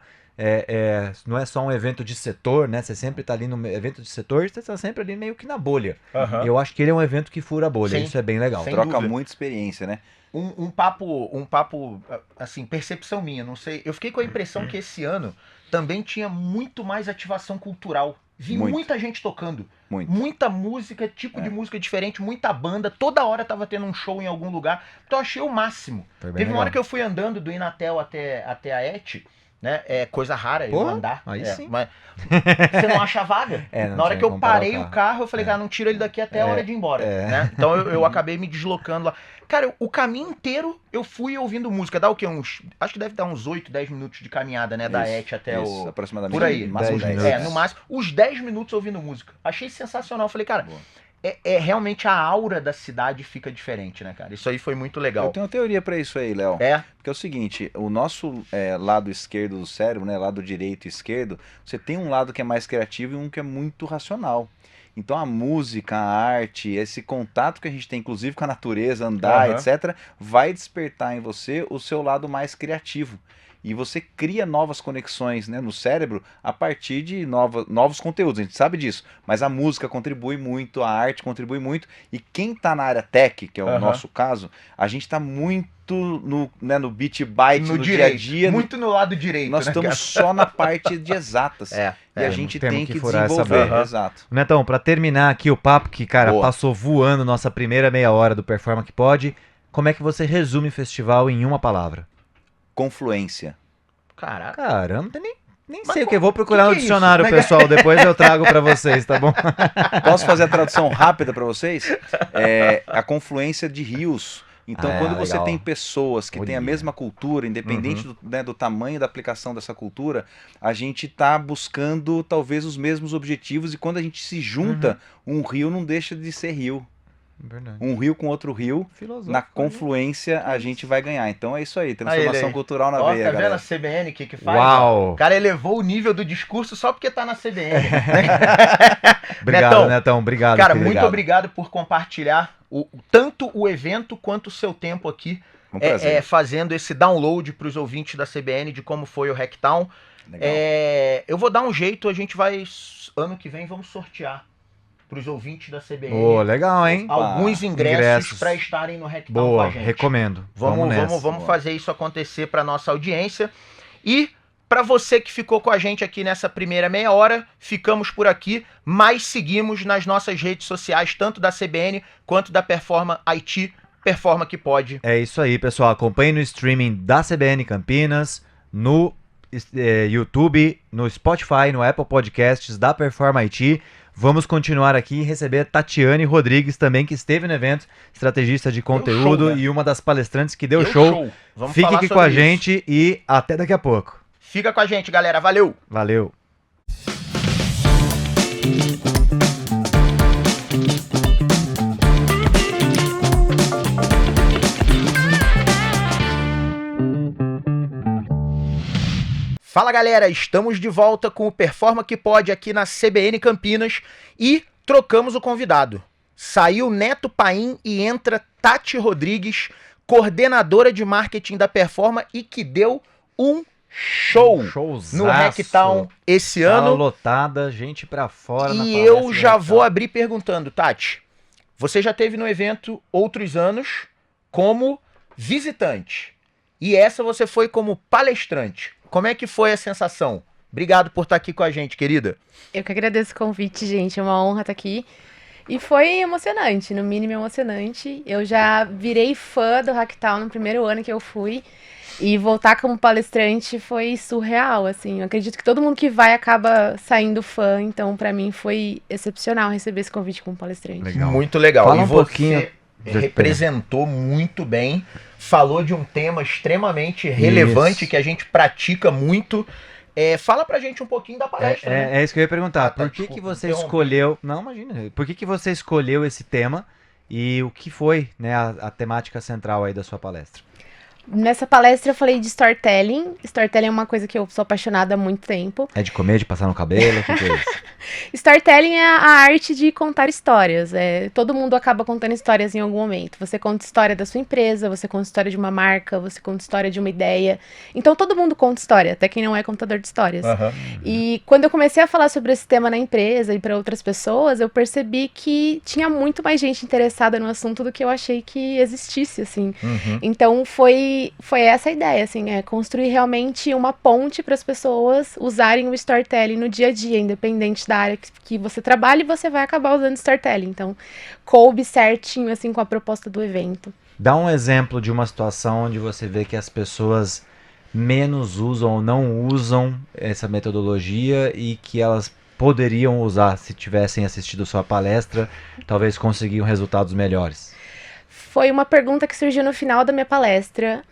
Não é só um evento de setor, né? Você sempre está ali no evento de setor, você está sempre ali meio que na bolha. Eu acho que ele é um evento que fura a bolha. Sim, isso é bem legal. Troca muita experiência, né? Um papo, assim, percepção minha, não sei. Eu fiquei com a impressão que esse ano também tinha muito mais ativação cultural Vi Muito. muita gente tocando. Muito. Muita música, tipo de música diferente, muita banda. Toda hora tava tendo um show em algum lugar. Então eu achei o máximo. Foi bem Teve uma legal. hora que eu fui andando do Inatel até a ET, né? É coisa rara eu Porra, andar. aí sim. Mas você não acha vaga? Não Na hora tinha que eu como parar parei o carro, eu falei, cara, não tira ele daqui até a hora de ir embora. Né? Então eu acabei me deslocando lá. Cara, o caminho inteiro eu fui ouvindo música. Dá o quê? Acho que deve dar uns 8, 10 minutos de caminhada, né? Da ET até Isso, o... aproximadamente. Por aí. Máximo 10 10. minutos. No máximo, os 10 minutos ouvindo música. Achei sensacional. Falei, cara, realmente a aura da cidade fica diferente, né, cara? Isso aí foi muito Eu legal. tenho uma teoria pra isso aí, Léo. Porque é o seguinte, o nosso lado esquerdo do cérebro, né, lado direito e esquerdo, você tem um lado que é mais criativo e um que é muito racional. Então a música, a arte, esse contato que a gente tem, inclusive com a natureza, andar, etc., vai despertar em você o seu lado mais criativo. E você cria novas conexões, né, no cérebro a partir de novos conteúdos, a gente sabe disso. Mas a música contribui muito, a arte contribui muito. E quem está na área tech, que é o nosso caso, a gente está muito no beat byte, no dia a dia. Muito no lado direito. Nós estamos só na parte de exatas. E a gente tem que furar desenvolver. essa Exato. Netão, pra terminar aqui o papo, que, cara, Boa. passou voando nossa primeira meia hora do Performa que Pode, como é que você resume o festival em uma palavra? Confluência. Caraca. Cara, não tem nem Mas sei o que. Eu vou procurar que no é isso? dicionário, Como é que- pessoal. Depois eu trago pra vocês, tá bom? Posso fazer a tradução rápida para vocês? A confluência de rios. Então, quando você legal. tem pessoas que têm a Olha. mesma cultura, independente do tamanho da aplicação dessa cultura, a gente está buscando talvez os mesmos objetivos, e quando a gente se junta, um rio não deixa de ser rio. Verdade. Um rio com outro rio, Filosófico, na confluência a gente vai ganhar. Então é isso aí, Aí, transformação aí. cultural na Ó, veia, tá vendo galera. a CBN que faz? Uau! O cara elevou o nível do discurso só porque tá na CBN. Obrigado, Netão. Netão. Obrigado. Cara, querido. muito obrigado por compartilhar tanto o evento quanto o seu tempo aqui Um prazer. fazendo esse download para os ouvintes da CBN de como foi o Hacktown. Legal. Eu vou dar um jeito, a gente vai, ano que vem, vamos sortear para os ouvintes da CBN Ô, legal, hein? alguns ingressos Ingressos. para estarem no Hacktown com Boa, a gente. recomendo. Vamos Boa. fazer isso acontecer para nossa audiência. E para você que ficou com a gente aqui nessa primeira meia hora, ficamos por aqui, mas seguimos nas nossas redes sociais, tanto da CBN quanto da Performa IT, Performa que Pode. É isso aí, pessoal. Acompanhe no streaming da CBN Campinas, no YouTube, no Spotify, no Apple Podcasts da Performa IT. Vamos continuar aqui e receber Tatiane Rodrigues também, que esteve no evento, estrategista de conteúdo show, né? e uma das palestrantes que deu show. Vamos Fique falar aqui com sobre a isso. gente e até daqui a pouco. Fica com a gente, galera. Valeu! Valeu! Fala, galera, estamos de volta com o Performa que Pode aqui na CBN Campinas e trocamos o convidado. Saiu Neto Paim e entra Tati Rodrigues, coordenadora de marketing da Performa e que deu um show Showzaço. no Hacktown esse Sala ano. lotada, gente pra fora. na E palestra eu do já Hacktown. vou abrir perguntando, Tati, você já esteve no evento outros anos como visitante e essa você foi como palestrante. Como é que foi a sensação? Obrigado por estar aqui com a gente, querida. Eu que agradeço o convite, gente. É uma honra estar aqui. E foi emocionante, no mínimo emocionante. Eu já virei fã do Hacktown no primeiro ano que eu fui. E voltar como palestrante foi surreal, assim. Eu acredito que todo mundo que vai acaba saindo fã. Então, pra mim, foi excepcional receber esse convite como palestrante. Legal. Muito legal. Fala e um você pouquinho. representou muito bem, falou de um tema extremamente relevante Isso. que a gente pratica muito. Fala pra gente um pouquinho da palestra, né? É isso que eu ia perguntar. Ah, tá, Por que desculpa, você interrompi. escolheu... Não, imagina. Por que você escolheu esse tema e o que foi, né, a temática central aí da sua palestra? Nessa palestra eu falei de storytelling. Storytelling é uma coisa que eu sou apaixonada há muito tempo. É de comer, de passar no cabelo? O que é isso? Storytelling é a arte de contar histórias. Todo mundo acaba contando histórias em algum momento. Você conta história da sua empresa, você conta história de uma marca, você conta história de uma ideia. Então todo mundo conta história, até quem não é contador de histórias. Aham. E quando eu comecei a falar sobre esse tema na empresa e para outras pessoas, eu percebi que tinha muito mais gente interessada no assunto do que eu achei que existisse, assim. Uhum. Então foi que foi essa a ideia, assim, construir realmente uma ponte para as pessoas usarem o storytelling no dia a dia, independente da área que você trabalha, e você vai acabar usando storytelling. Então, coube certinho, assim, com a proposta do evento. Dá um exemplo de uma situação onde você vê que as pessoas menos usam ou não usam essa metodologia e que elas poderiam usar se tivessem assistido sua palestra, talvez conseguiam resultados melhores. Foi uma pergunta que surgiu no final da minha palestra.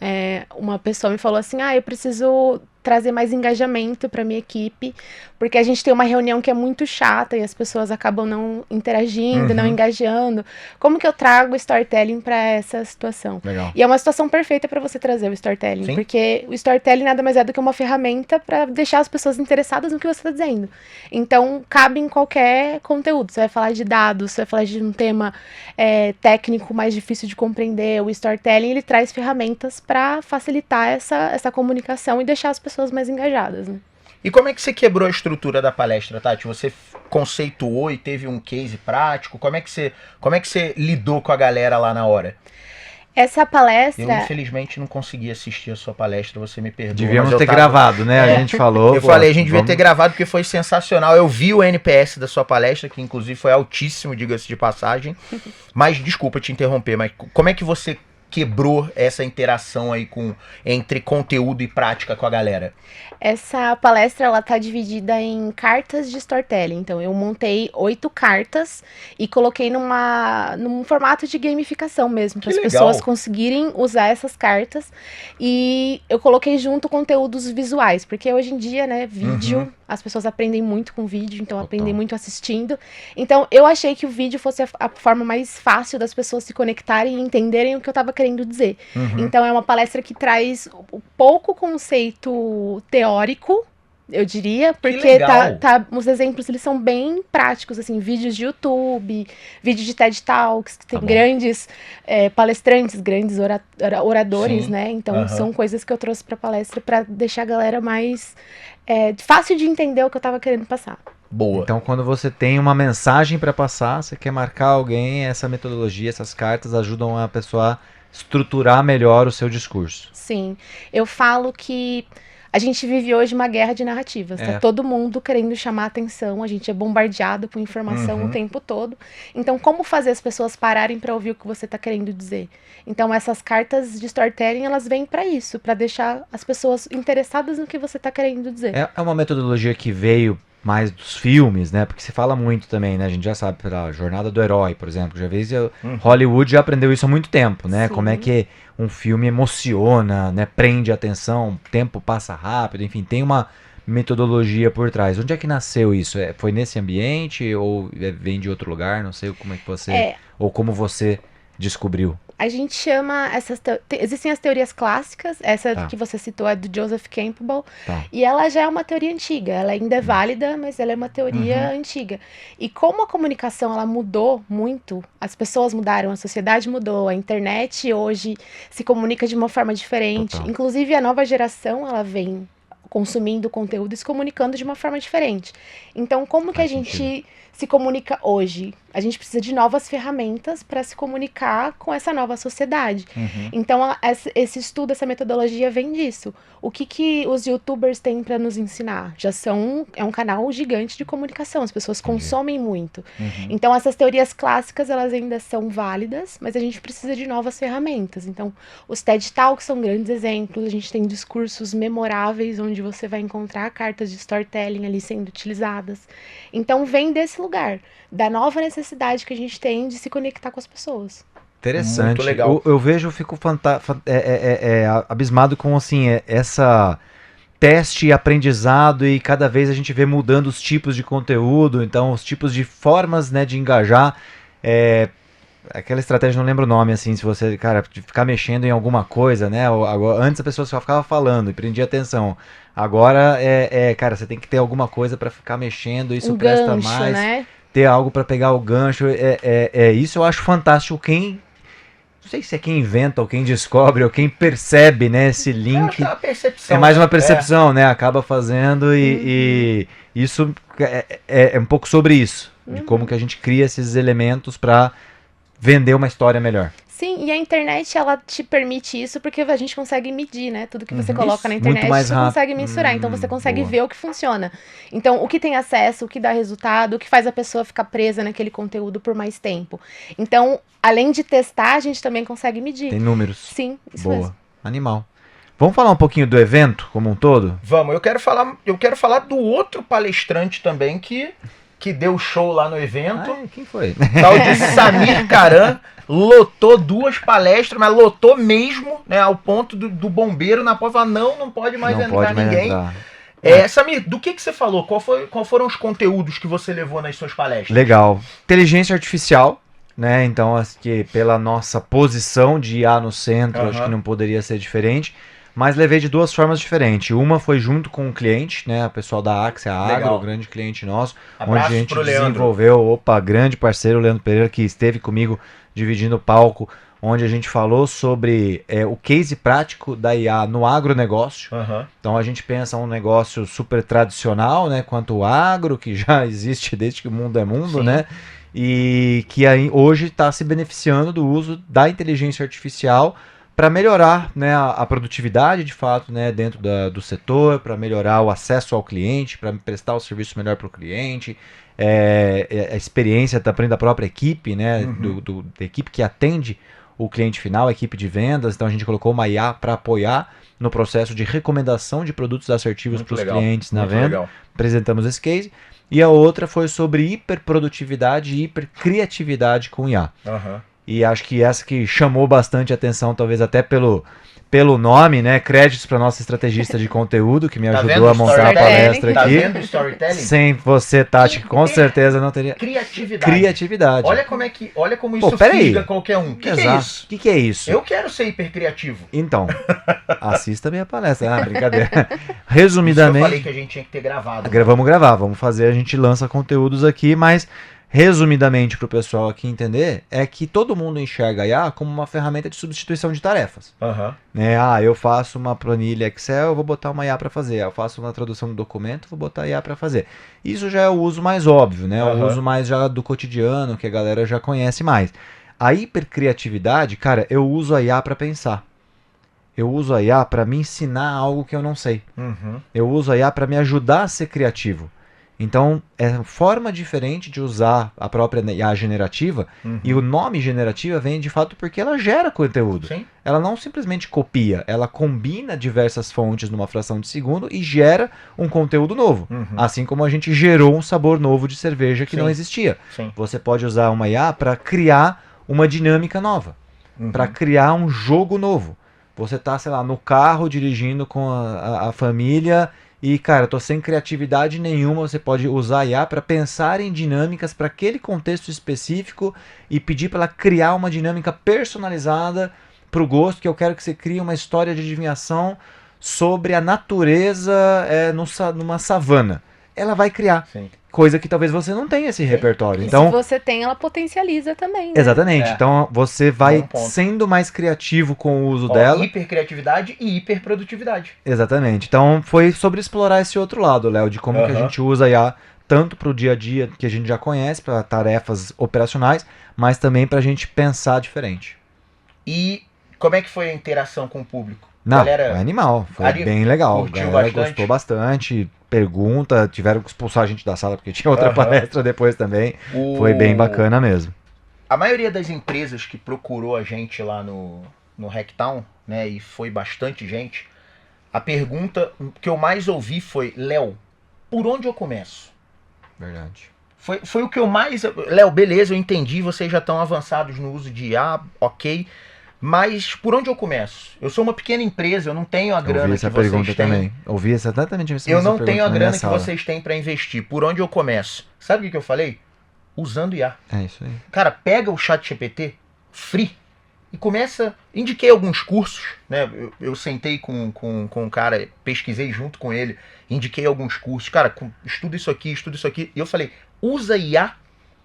Uma pessoa me falou assim, eu preciso trazer mais engajamento para minha equipe, porque a gente tem uma reunião que é muito chata e as pessoas acabam não interagindo, não engajando. Como que eu trago o storytelling para essa situação? Legal. E é uma situação perfeita para você trazer o storytelling, Sim. porque o storytelling nada mais é do que uma ferramenta para deixar as pessoas interessadas no que você está dizendo. Então, cabe em qualquer conteúdo. Você vai falar de dados, você vai falar de um tema técnico mais difícil de compreender. O storytelling, ele traz ferramentas para facilitar essa comunicação e deixar as pessoas mais engajadas, né? E como é que você quebrou a estrutura da palestra, Tati? Você conceituou e teve um case prático? Como é que você lidou com a galera lá na hora? Essa palestra... Eu, infelizmente, não consegui assistir a sua palestra, você me perdoa. Devíamos mas ter gravado, né? A gente falou. Eu pô, falei, a gente devia vamos- ter gravado porque foi sensacional. Eu vi o NPS da sua palestra, que inclusive foi altíssimo, diga-se de passagem. Mas, desculpa te interromper, mas como é que você quebrou essa interação aí entre conteúdo e prática com a galera? Essa palestra, ela tá dividida em cartas de storytelling. Então, eu montei 8 cartas e coloquei num formato de gamificação mesmo, para as legal. pessoas conseguirem usar essas cartas. E eu coloquei junto conteúdos visuais, porque hoje em dia, né, vídeo, as pessoas aprendem muito com vídeo, então aprendem muito assistindo. Então, eu achei que o vídeo fosse a forma mais fácil das pessoas se conectarem e entenderem o que eu estava querendo dizer. Então, é uma palestra que traz pouco conceito teórico, eu diria, porque legal. os exemplos, eles são bem práticos, assim, vídeos de YouTube, vídeos de TED Talks, que tem bom. grandes palestrantes, grandes oradores, Sim. né? Então, são coisas que eu trouxe pra palestra pra deixar a galera mais fácil de entender o que eu tava querendo passar. Boa. Então, quando você tem uma mensagem para passar, você quer marcar alguém, essa metodologia, essas cartas ajudam a pessoa a estruturar melhor o seu discurso. Sim, eu falo que a gente vive hoje uma guerra de narrativas, tá todo mundo querendo chamar atenção, a gente é bombardeado com informação o tempo todo. Então, como fazer as pessoas pararem para ouvir o que você tá querendo dizer? Então, essas cartas de storytelling, elas vêm para isso, para deixar as pessoas interessadas no que você tá querendo dizer. É uma metodologia que veio mais dos filmes, né? Porque se fala muito também, né? A gente já sabe pela Jornada do Herói, por exemplo. Já vez Hollywood já aprendeu isso há muito tempo, né? Sim. Como é que um filme emociona, né? Prende a atenção, o tempo passa rápido, enfim, tem uma metodologia por trás. Onde é que nasceu isso? Foi nesse ambiente ou vem de outro lugar? Não sei como é que você... Ou como você descobriu. A gente chama existem as teorias clássicas, essa que você citou é do Joseph Campbell, e ela já é uma teoria antiga, ela ainda é válida, mas ela é uma teoria antiga. E como a comunicação ela mudou muito, as pessoas mudaram, a sociedade mudou, a internet hoje se comunica de uma forma diferente, inclusive a nova geração ela vem consumindo conteúdo e se comunicando de uma forma diferente. Então, como que a gente se comunica hoje? A gente precisa de novas ferramentas para se comunicar com essa nova sociedade. Então, esse estudo, essa metodologia vem disso. O que os youtubers têm para nos ensinar? É um canal gigante de comunicação, as pessoas consomem muito. Então, essas teorias clássicas, elas ainda são válidas, mas a gente precisa de novas ferramentas. Então, os TED Talks são grandes exemplos, a gente tem discursos memoráveis, onde você vai encontrar cartas de storytelling ali sendo utilizadas. Então, vem desse lugar, da nova necessidade que a gente tem de se conectar com as pessoas. Interessante. Muito legal. Eu vejo, eu fico abismado com assim, essa teste e aprendizado, e cada vez a gente vê mudando os tipos de conteúdo, então os tipos de formas, né, de engajar. Aquela estratégia, não lembro o nome, assim, se você, cara, de ficar mexendo em alguma coisa, né? Antes a pessoa só ficava falando e prendia atenção. Agora cara, você tem que ter alguma coisa para ficar mexendo, isso presta gancho, mais. né? Ter algo para pegar o gancho, isso eu acho fantástico. Não sei se é quem inventa, ou quem descobre, ou quem percebe, né, esse link. uma percepção, É mais uma percepção, né? Acaba fazendo e isso é um pouco sobre isso, de como que a gente cria esses elementos para vender uma história melhor. Sim, e a internet, ela te permite isso porque a gente consegue medir, né? Tudo que você Uhum. coloca na Isso, internet, muito mais você rápido. consegue mensurar. Então, você consegue Boa. ver o que funciona. Então, o que tem acesso, o que dá resultado, o que faz a pessoa ficar presa naquele conteúdo por mais tempo. Então, além de testar, a gente também consegue medir. Tem números. Sim, isso Boa. mesmo. Animal. Vamos falar um pouquinho do evento como um todo? Vamos, eu quero falar do outro palestrante também que deu show lá no evento. Ai, quem foi? Tal de Samir Karam, lotou 2 palestras, mas lotou mesmo, né, ao ponto do bombeiro na porta falar, não pode mais Não entrar pode mais ninguém. entrar. Samir, do que você falou? Qual foram os conteúdos que você levou nas suas palestras? Legal. Inteligência artificial, né? Então, acho que pela nossa posição de IA no centro, acho que não poderia ser diferente. Mas levei de 2 formas diferentes. Uma foi junto com o cliente, né? O pessoal da Axia Agro, Legal. grande cliente nosso, Abraço onde a gente pro Leandro. desenvolveu, grande parceiro, o Leandro Pereira, que esteve comigo dividindo o palco, onde a gente falou sobre o case prático da IA no agronegócio. Aham. Então a gente pensa um negócio super tradicional, né? Quanto o agro, que já existe desde que o mundo é mundo, Sim. né? E que aí hoje está se beneficiando do uso da inteligência artificial para melhorar, né, a produtividade de fato, né, dentro do setor, para melhorar o acesso ao cliente, para prestar o serviço melhor para o cliente, a experiência também da própria equipe, né, da equipe que atende o cliente final, a equipe de vendas. Então a gente colocou uma IA para apoiar no processo de recomendação de produtos assertivos para os clientes na venda. Legal. Apresentamos esse case. E a outra foi sobre hiperprodutividade e hipercriatividade com IA. Aham. E acho que essa que chamou bastante atenção, talvez até pelo nome, né? Créditos para nossa estrategista de conteúdo, que me Tá ajudou vendo a o montar a storytelling? palestra Tá aqui. vendo o storytelling? Sem você, Tati, com certeza não teria Criatividade. criatividade. Olha como isso peraí. fisga qualquer um. O que é Exato. isso? O que é isso? Eu quero ser hipercriativo. Então, assista a minha palestra. Ah, brincadeira. Isso eu Resumidamente, falei que a gente tinha que ter gravado. vamos gravar, vamos fazer, a gente lança conteúdos aqui, mas resumidamente para o pessoal aqui entender, é que todo mundo enxerga a IA como uma ferramenta de substituição de tarefas. Aham. Né? Eu faço uma planilha Excel, eu vou botar uma IA para fazer. Eu faço uma tradução do documento, vou botar a IA para fazer. Isso já é o uso mais óbvio, né? O uso mais já do cotidiano, que a galera já conhece mais. A hipercriatividade, cara, eu uso a IA para pensar. Eu uso a IA para me ensinar algo que eu não sei. Uhum. Eu uso a IA para me ajudar a ser criativo. Então, é uma forma diferente de usar a própria IA generativa, e o nome generativa vem de fato porque ela gera conteúdo. Sim. Ela não simplesmente copia, ela combina diversas fontes numa fração de segundo e gera um conteúdo novo. Assim como a gente gerou um sabor novo de cerveja que Sim. não existia. Sim. Você pode usar uma IA para criar uma dinâmica nova, para criar um jogo novo. Você tá, sei lá, no carro dirigindo com a família e, cara, eu tô sem criatividade nenhuma. Você pode usar a IA para pensar em dinâmicas para aquele contexto específico e pedir para ela criar uma dinâmica personalizada para o gosto, que eu quero que você crie uma história de adivinhação sobre a natureza numa savana. Ela vai criar. Sim. Coisa que talvez você não tenha esse repertório. E Então, se você tem, ela potencializa também, né? exatamente. É. Então você vai Bom ponto. sendo mais criativo com o uso Ó, dela. hipercriatividade e hiperprodutividade. Exatamente. Então foi sobre explorar esse outro lado, Léo, de como que a gente usa a IA tanto para o dia a dia que a gente já conhece, para tarefas operacionais, mas também para a gente pensar diferente. E como é que foi a interação com o público? Não, Galera, é animal. Foi ali bem legal. A curtiu galera bastante? gostou bastante. Pergunta, tiveram que expulsar a gente da sala porque tinha outra palestra depois também. Foi bem bacana mesmo. A maioria das empresas que procurou a gente lá no Hacktown, né, e foi bastante gente, a pergunta que eu mais ouvi foi: Léo, por onde eu começo? Verdade. Foi o que eu mais... Léo, beleza, eu entendi, vocês já estão avançados no uso de IA, ok, mas por onde eu começo? Eu sou uma pequena empresa, eu não tenho a grana Ouvi que essa vocês pergunta têm. também. Ouvi exatamente essa Eu não pergunta tenho a na minha grana que sala. vocês têm para investir. Por onde eu começo? Sabe o que eu falei? Usando IA. É isso aí. Cara, pega o ChatGPT free e começa... Indiquei alguns cursos, né? Eu sentei com um cara, pesquisei junto com ele, indiquei alguns cursos. Cara, estuda isso aqui. E eu falei, usa IA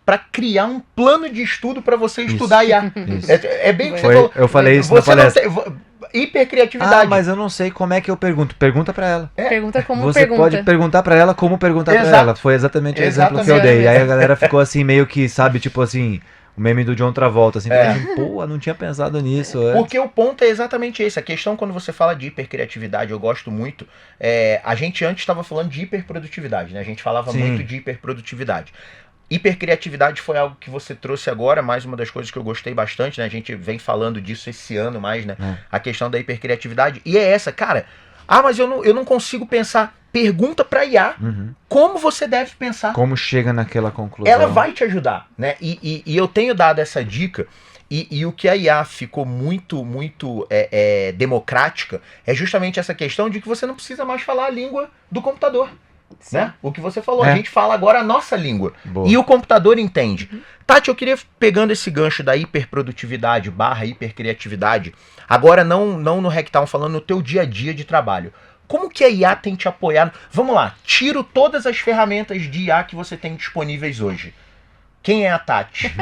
para criar um plano de estudo para você estudar IA. Isso. É bem o que você Foi, falou. eu falei isso na Você não palestra. hipercriatividade. Ah, mas eu não sei como é que eu pergunto. Pergunta pra ela. Pergunta como Você pergunta. pode perguntar pra ela como perguntar pra Exato. ela. Foi exatamente o exemplo que eu Exatamente. dei. Aí a galera ficou assim, meio que, sabe, tipo assim, o meme do John Travolta, assim, pô, não tinha pensado nisso. Porque o ponto é exatamente esse. A questão, quando você fala de hipercriatividade, eu gosto muito. A gente antes estava falando de hiperprodutividade, né? A gente falava muito de hiperprodutividade. Hipercriatividade foi algo que você trouxe agora, mais uma das coisas que eu gostei bastante, né? A gente vem falando disso esse ano mais, né? A questão da hipercriatividade. E é essa, cara. Mas eu não consigo pensar. Pergunta pra IA como você deve pensar. Como chega naquela conclusão. Ela vai te ajudar, né? E eu tenho dado essa dica. E o que a IA ficou muito democrática é justamente essa questão de que você não precisa mais falar a língua do computador. Né? O que você falou, a gente fala agora a nossa língua. Boa. E o computador entende. Tati, eu queria, pegando esse gancho da hiperprodutividade / hipercriatividade, agora não no Hacktown, falando no teu dia a dia de trabalho. Como que a IA tem te apoiado? Vamos lá, tiro todas as ferramentas de IA que você tem disponíveis hoje. Quem é a Tati?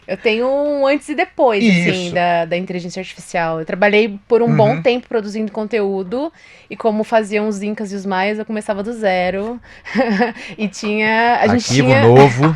Eu tenho um antes e depois, assim, da inteligência artificial. Eu trabalhei por um bom tempo produzindo conteúdo, e como faziam os Incas e os Maias, eu começava do zero. E tinha... Arquivo novo.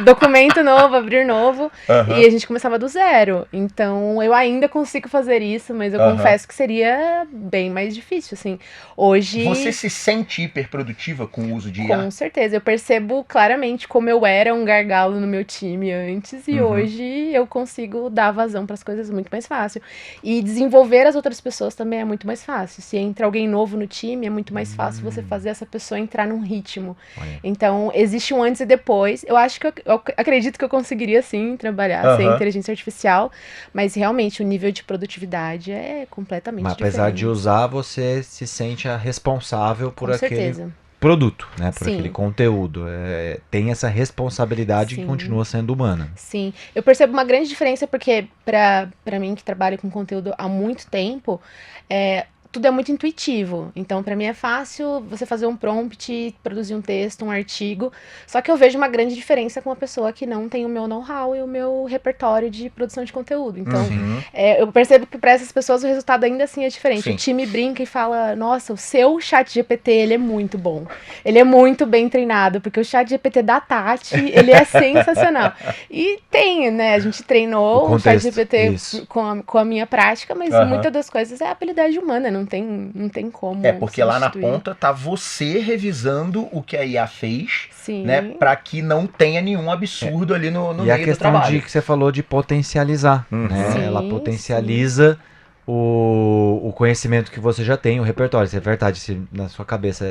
Documento novo, abrir novo. E a gente começava do zero. Então, eu ainda consigo fazer isso, mas eu confesso que seria bem mais difícil, assim. Hoje... Você se sente hiperprodutiva com o uso de IA? Com certeza. Eu percebo claramente como eu era um gargalo no meu time antes, e hoje eu consigo dar vazão para as coisas muito mais fácil. E desenvolver as outras pessoas também é muito mais fácil. Se entra alguém novo no time, é muito mais fácil você fazer essa pessoa entrar num ritmo. Então, existe um antes e depois. Eu acho que eu acredito que eu conseguiria, sim, trabalhar sem inteligência artificial, mas realmente o nível de produtividade é completamente diferente. Mas apesar de usar, você se sente a responsável por Com aquele... certeza. Produto, né? Por aquele conteúdo. Tem essa responsabilidade que continua sendo humana. Sim. Eu percebo uma grande diferença porque, pra mim, que trabalho com conteúdo há muito tempo, tudo é muito intuitivo. Então, pra mim é fácil você fazer um prompt, produzir um texto, um artigo. Só que eu vejo uma grande diferença com uma pessoa que não tem o meu know-how e o meu repertório de produção de conteúdo. Então, eu percebo que pra essas pessoas o resultado ainda assim é diferente. Sim. O time brinca e fala, nossa, o seu chat GPT, ele é muito bom. Ele é muito bem treinado, porque o chat GPT da Tati, ele é sensacional. E tem, né? A gente treinou o chat GPT com a minha prática, mas muitas das coisas é a habilidade humana, não tem como. Porque lá na ponta tá você revisando o que a IA fez, né? Pra que não tenha nenhum absurdo ali no meio do trabalho. E a questão que você falou de potencializar, né? Ela potencializa o conhecimento que você já tem, o repertório. Se é verdade, se na sua cabeça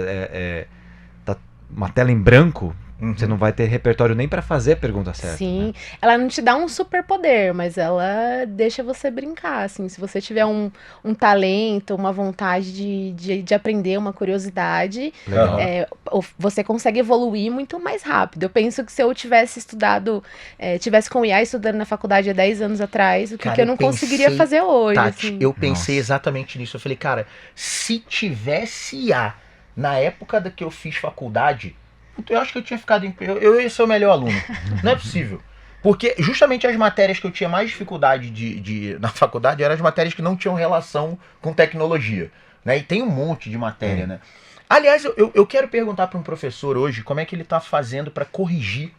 tá uma tela em branco, você não vai ter repertório nem pra fazer a pergunta certa. Sim, né? Ela não te dá um superpoder, mas ela deixa você brincar, assim. Se você tiver um talento, uma vontade de aprender, uma curiosidade, você consegue evoluir muito mais rápido. Eu penso que se eu tivesse tivesse com IA estudando na faculdade há 10 anos atrás, o que eu não conseguiria fazer hoje. Tati, assim. Eu pensei exatamente nisso. Eu falei, cara, se tivesse IA na época da que eu fiz faculdade, eu acho que eu tinha ficado eu ia ser o melhor aluno. Não é possível. Porque justamente as matérias que eu tinha mais dificuldade na faculdade eram as matérias que não tinham relação com tecnologia. Né? E tem um monte de matéria, né? Aliás, eu quero perguntar para um professor hoje como é que ele está fazendo para corrigir,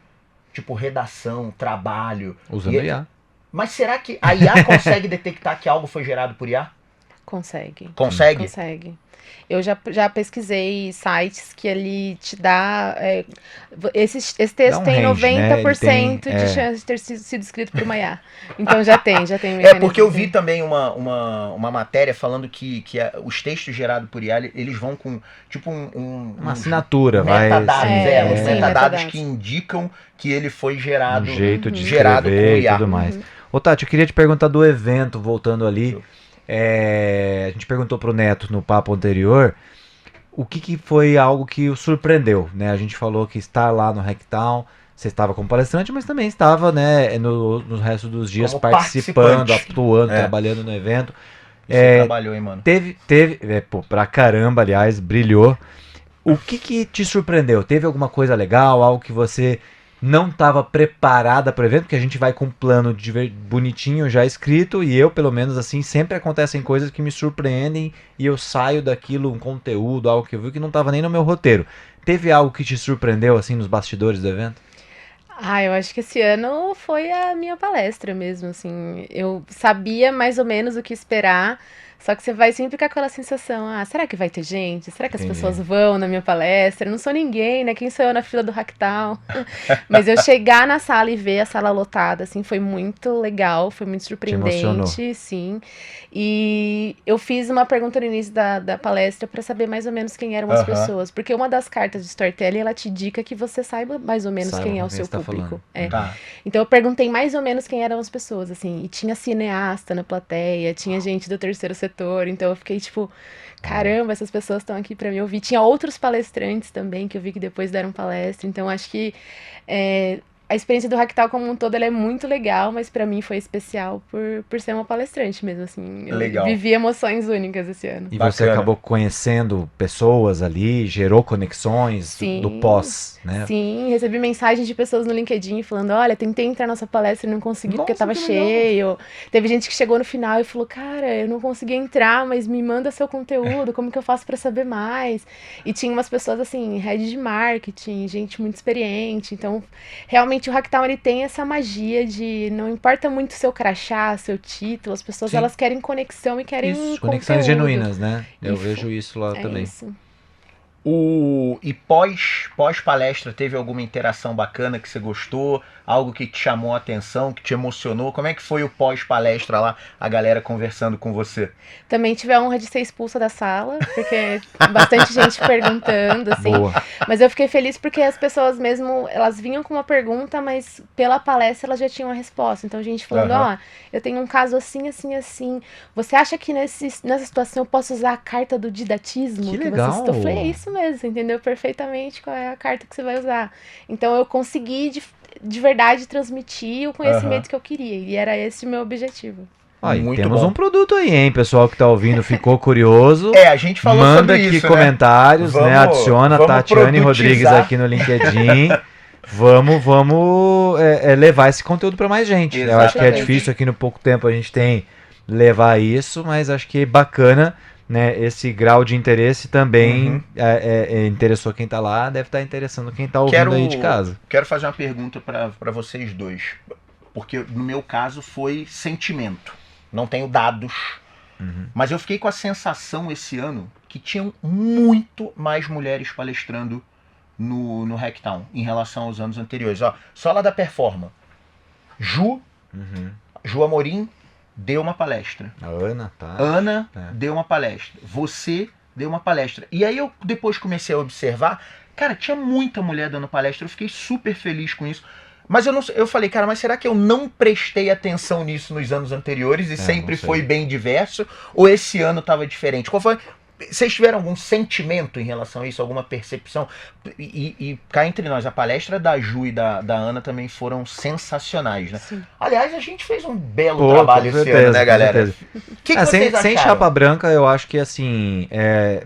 tipo, redação, trabalho. Usando IA. Mas será que a IA consegue detectar que algo foi gerado por IA? Consegue. Consegue? Consegue. Eu já pesquisei sites que ele te dá... esse texto tem 90% de chance de ter sido escrito por uma IA. Então já tem porque eu vi também uma matéria falando que os textos gerados por IA, eles vão com tipo uma assinatura, metadados, vai... os metadados que indicam que ele foi gerado, jeito de gerado com IA. E tudo mais. Ô Tati, eu queria te perguntar do evento, voltando ali... a gente perguntou pro Neto no papo anterior o que foi algo que o surpreendeu, né? A gente falou que estar lá no Hacktown, você estava como palestrante, mas também estava, né, no resto dos dias como participando, atuando, trabalhando no evento. Você trabalhou, hein, mano? Teve pra caramba, aliás, brilhou. O que te surpreendeu? Teve alguma coisa legal, algo que você não estava preparada para o evento, porque a gente vai com um plano bonitinho já escrito, e eu, pelo menos assim, sempre acontecem coisas que me surpreendem e eu saio daquilo, um conteúdo, algo que eu vi que não estava nem no meu roteiro. Teve algo que te surpreendeu assim nos bastidores do evento? Eu acho que esse ano foi a minha palestra mesmo, assim. Eu sabia mais ou menos o que esperar, só que você vai sempre com aquela sensação, será que vai ter gente? Será que as Entendi. pessoas vão na minha palestra? Eu não sou ninguém, né? Quem sou eu na fila do Hacktown? Mas eu chegar na sala e ver a sala lotada, assim, foi muito legal, foi muito emocionou? surpreendente, sim. E eu fiz uma pergunta no início da palestra para saber mais ou menos quem eram as Aham. pessoas, porque uma das cartas de storytelling, ela te indica que você saiba mais ou menos Saiba quem é com o quem seu você tá público. falando. Tá. Então eu perguntei mais ou menos quem eram as pessoas, assim, e tinha cineasta na plateia, tinha gente do terceiro setor, então eu fiquei tipo, caramba, essas pessoas estão aqui para me ouvir. Tinha outros palestrantes também que eu vi que depois deram palestra, então acho que a experiência do Hacktal como um todo ela é muito legal, mas para mim foi especial por ser uma palestrante mesmo, assim. Eu Legal. vivi emoções únicas esse ano. E você Bacana. acabou conhecendo pessoas ali, gerou conexões Sim. do pós, né? Sim, recebi mensagens de pessoas no LinkedIn falando, olha, tentei entrar na nossa palestra e não consegui porque Nossa, tava que legal. cheio. Teve gente que chegou no final e falou, cara, eu não consegui entrar, mas me manda seu conteúdo, como que eu faço pra saber mais? E tinha umas pessoas assim, head de marketing, gente muito experiente, então realmente o Hacktown ele tem essa magia de não importa muito o seu crachá, seu título, as pessoas Sim. elas querem conexão e querem Isso, conexões conteúdo. genuínas, né? Eu E vejo isso lá É também. isso. E pós-palestra, teve alguma interação bacana que você gostou? Algo que te chamou a atenção, que te emocionou? Como é que foi o pós-palestra lá, a galera conversando com você? Também tive a honra de ser expulsa da sala, porque bastante gente perguntando, assim. Boa. Mas eu fiquei feliz porque as pessoas mesmo, elas vinham com uma pergunta, mas pela palestra elas já tinham a resposta. Então, gente falando, Aham. eu tenho um caso assim, assim, assim. Você acha que nessa situação eu posso usar a carta do didatismo? Que você legal! citou? Eu falei, é isso mesmo, você entendeu perfeitamente qual é a carta que você vai usar. Então, eu consegui, de verdade, transmitir o conhecimento Aham. que eu queria. E era esse o meu objetivo. Aí, Muito temos bom. um produto aí, hein? Pessoal que tá ouvindo ficou curioso. A gente falou Manda sobre aqui isso, comentários, né? Vamos- Adiciona a vamos Tatiane Rodrigues produtizar. aqui no LinkedIn. Vamos levar esse conteúdo para mais gente. Eu acho que é Exatamente. difícil aqui no pouco tempo a gente tem levar isso, mas acho que é bacana, né? Esse grau de interesse também Uhum. interessou quem tá lá, deve estar interessando quem tá ouvindo aí de casa. Quero fazer uma pergunta para vocês dois. Porque no meu caso foi sentimento. Não tenho dados. Mas eu fiquei com a sensação esse ano que tinham muito mais mulheres palestrando no Hacktown em relação aos anos anteriores. Ó, só lá da Performa. Ju Amorim deu uma palestra. A Ana, tá? Ana É. deu uma palestra. Você deu uma palestra. E aí eu depois comecei a observar, cara, tinha muita mulher dando palestra. Eu fiquei super feliz com isso. Mas eu falei, cara, mas será que eu não prestei atenção nisso nos anos anteriores e sempre não sei. foi bem diverso? Ou esse ano estava diferente? Qual foi? Vocês tiveram algum sentimento em relação a isso? Alguma percepção? E cá entre nós, a palestra da Ju e da Ana também foram sensacionais, né? Sim. Aliás, a gente fez um belo Pô, trabalho com esse certeza, ano, né, com galera? certeza. O que vocês sem acharam? chapa branca, eu acho que assim,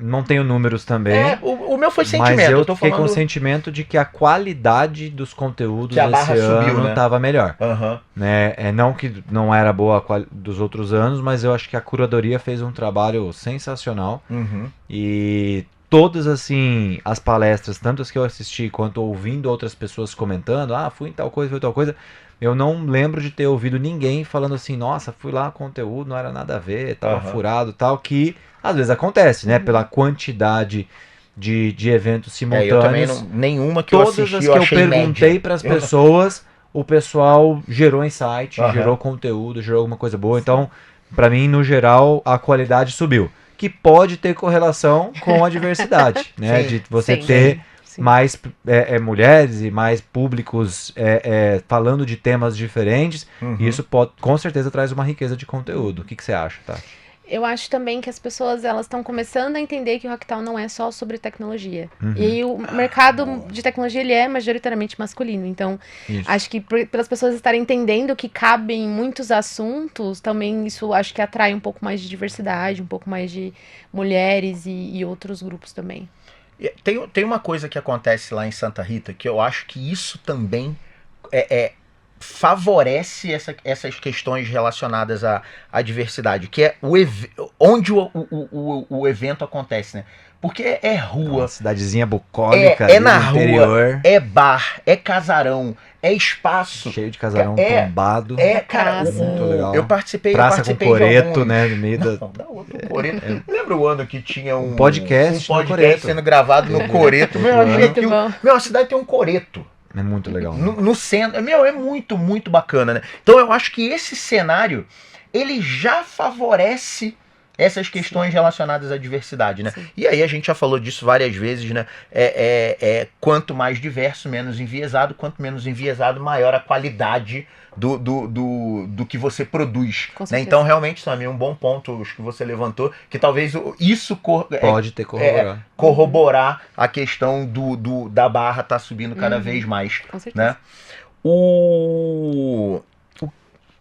não tenho números também. O meu foi sentimento. Mas eu tô fiquei falando... com o sentimento de que a qualidade dos conteúdos Que a esse barra subiu, ano né? estava melhor. Aham. Né? Não que não era boa dos outros anos, mas eu acho que a curadoria fez um trabalho sensacional. Uhum. E todas, assim, as palestras, tanto as que eu assisti quanto ouvindo outras pessoas comentando, fui em tal coisa, foi tal coisa, eu não lembro de ter ouvido ninguém falando assim, nossa, fui lá, conteúdo não era nada a ver, tava Aham. furado, tal, que às vezes acontece, né? Pela quantidade de eventos Eu também simultâneos. nenhuma que eu Todas assisti as eu que eu achei perguntei média. para as pessoas, o pessoal gerou insight, Aham. gerou conteúdo, gerou alguma coisa boa. Então, para mim, no geral, a qualidade subiu. Que pode ter correlação com a diversidade, né? Sim. De você Sim. ter Sim. mais mulheres e mais públicos falando de temas diferentes. Uhum. E isso com certeza traz uma riqueza de conteúdo. O que você acha, tá? Eu acho também que as pessoas elas estão começando a entender que o Hacktown não é só sobre tecnologia. E aí o mercado de tecnologia ele é majoritariamente masculino. Então, Isso. acho que pelas pessoas estarem entendendo que cabem muitos assuntos, também isso acho que atrai um pouco mais de diversidade, um pouco mais de mulheres e outros grupos também. E tem uma coisa que acontece lá em Santa Rita que eu acho que isso também favorece essas questões relacionadas à diversidade, que é onde o evento acontece, né? Porque é rua, Uma cidadezinha bucólica é ali na no rua, interior, é bar, é casarão, é espaço. cheio de casarão É- tombado. Cara, Casa. Muito legal. eu participei Praça com de coreto, alguns. né, no meio da... Não, dá outro coreto. Lembra o ano que tinha um podcast no podcast coreto. sendo gravado no coreto? Meu, eu achei Muito aquilo- bom. meu, a cidade tem um coreto. É muito legal. No centro. Meu, é muito, muito bacana, né? Então eu acho que esse cenário, ele já favorece essas questões relacionadas à diversidade, né? Sim. E aí a gente já falou disso várias vezes, né? Quanto mais diverso, menos enviesado. Quanto menos enviesado, maior a qualidade do que você produz. Com Né? certeza. Então, realmente, também um bom ponto que você levantou, que talvez isso Pode ter corroborado. corroborar a questão da barra tá subindo cada Uhum. vez mais, Com certeza. né? O...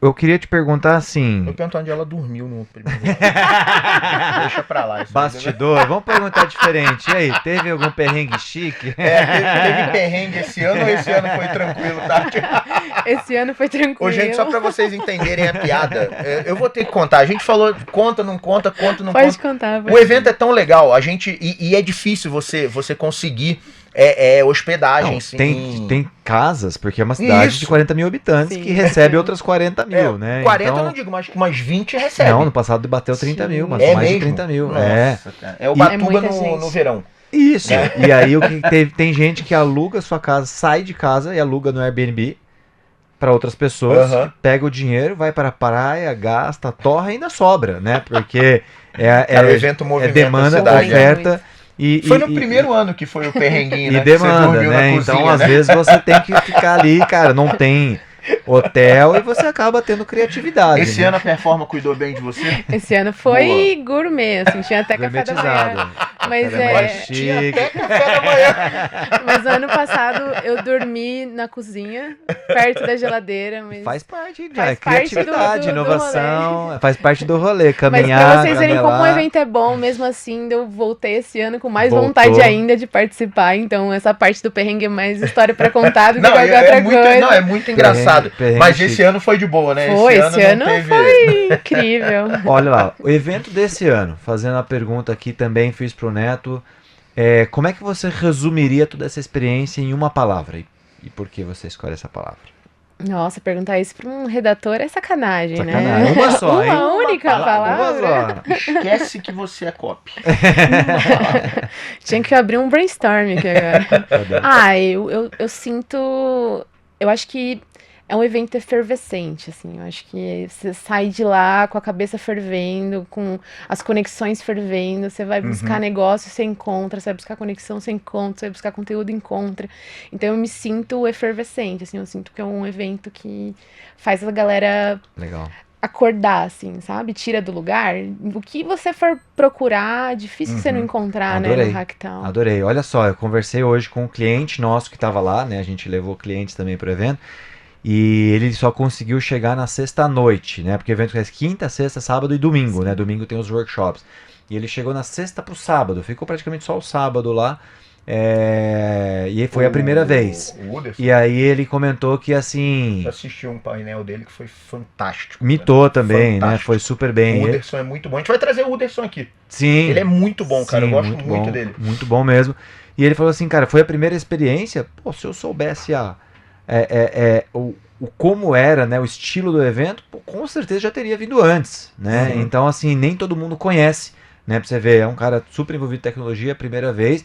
Eu queria te perguntar assim, Eu pergunto onde ela dormiu no primeiro. Deixa pra lá. Isso bastidor, vamos perguntar diferente. E aí, teve algum perrengue chique? teve perrengue esse ano ou esse ano foi tranquilo, tá? Esse ano foi tranquilo. Ô, gente, só pra vocês entenderem a piada, eu vou ter que contar. A gente falou conta, não conta, conta, não Pode conta. contar. O evento é tão legal, a gente e é difícil você conseguir hospedagem. Não, sim. tem casas, porque é uma cidade Isso. de 40 mil habitantes Sim. que recebe outras 40 mil, né? 40 Então, eu não digo, mas umas 20 recebe. não, no passado bateu 30 Sim. mil, mas É mais mesmo? de 30 mil. Nossa, É. cara. É o E- Batuba É muita no gente. verão. Isso. E aí o que tem gente que aluga sua casa, sai de casa e aluga no Airbnb para outras pessoas, Aham. pega o dinheiro, vai para a praia, gasta, torra e ainda sobra, né? Porque Cara, o evento é movimenta demanda, a cidade. oferta e Foi no e- primeiro ano que foi o perrenguinho, e né? demanda, Você dormiu né? na Então, cozinha, às né? vezes você tem que ficar ali, cara, não tem hotel e você acaba tendo criatividade. Esse né? ano a Performa cuidou bem de você? Esse ano foi gourmet, assim, tinha até café da manhã. Gourmetizado. Mas Café da manhã é. Tinha chique. até café da manhã. Mas ano passado eu dormi na cozinha, perto da geladeira. Mas... Faz parte, né? Faz parte Criatividade, do inovação, faz parte do rolê, Mas caminhar, pra vocês verem como o camelar. evento é bom, mesmo assim, eu voltei esse ano com mais Voltou. vontade ainda de participar. Então, essa parte do perrengue é mais história pra contar do que Não, qualquer outra muito, coisa. não, é muito engraçado. perrengue Mas chique. esse ano foi de boa, né? Foi, esse não ano teve... foi incrível. Olha lá, o evento desse ano, fazendo a pergunta aqui também, fiz pro Neto, como é que você resumiria toda essa experiência em uma palavra? E por que você escolhe essa palavra? Nossa, perguntar isso pra um redator é sacanagem, Sacanagem. né? Uma só, hein? Uma única palavra. Uma só. Esquece que você é copy. Tinha que abrir um brainstorm aqui agora. Eu sinto. Eu acho que é um evento efervescente, assim. Eu acho que você sai de lá com a cabeça fervendo, com as conexões fervendo. Você vai buscar negócio, você encontra. Você vai buscar conexão, você encontra. Você vai buscar conteúdo, encontra. Então eu me sinto efervescente, assim. Eu sinto que é um evento que faz a galera Legal. acordar, assim, sabe? Tira do lugar. O que você for procurar, difícil você não encontrar, né, Adorei. no Hacktown. Adorei. Olha só, eu conversei hoje com um cliente nosso que estava lá, né? A gente levou clientes também pro evento. E ele só conseguiu chegar na sexta-noite, né? Porque o evento é quinta, sexta, sábado e domingo, né? Domingo tem os workshops. E ele chegou na sexta pro sábado. Ficou praticamente só o sábado lá. E foi a primeira vez. O Uderson, E aí ele comentou que assim... eu assisti um painel dele que foi fantástico. Mitou também, né? Fantástico. Foi super O bem. Uderson é muito bom. A gente vai trazer o Uderson aqui. Sim. Ele é muito bom, cara. Eu Sim, gosto muito bom, dele. Muito bom mesmo. E ele falou assim, cara, foi a primeira experiência. Pô, se eu soubesse o como era, né, o estilo do evento, pô, com certeza já teria vindo antes, né? Uhum. Então, assim, nem todo mundo conhece, né? Pra você ver, é um cara super envolvido em tecnologia, primeira vez,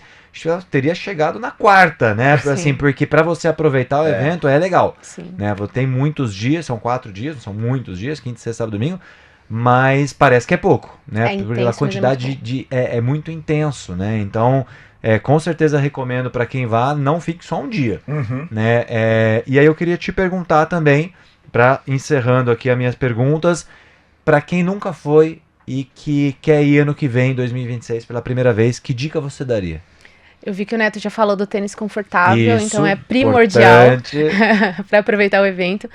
teria chegado na quarta, né? Sim. Assim, porque para você aproveitar o evento é legal, Sim. né? Tem muitos dias, são 4 dias, não são muitos dias, quinta, sexta, sábado, domingo, mas parece que é pouco, né? É Porque intenso, a mas é quantidade muito é muito intenso, né? Então, com certeza recomendo para quem vá, não fique só um dia, Uhum. né? E aí eu queria te perguntar também, para encerrando aqui as minhas perguntas, para quem nunca foi e que quer ir ano que vem, 2026, pela primeira vez, que dica você daria? Eu vi que o Neto já falou do tênis confortável, Isso, então é primordial importante. para aproveitar o evento.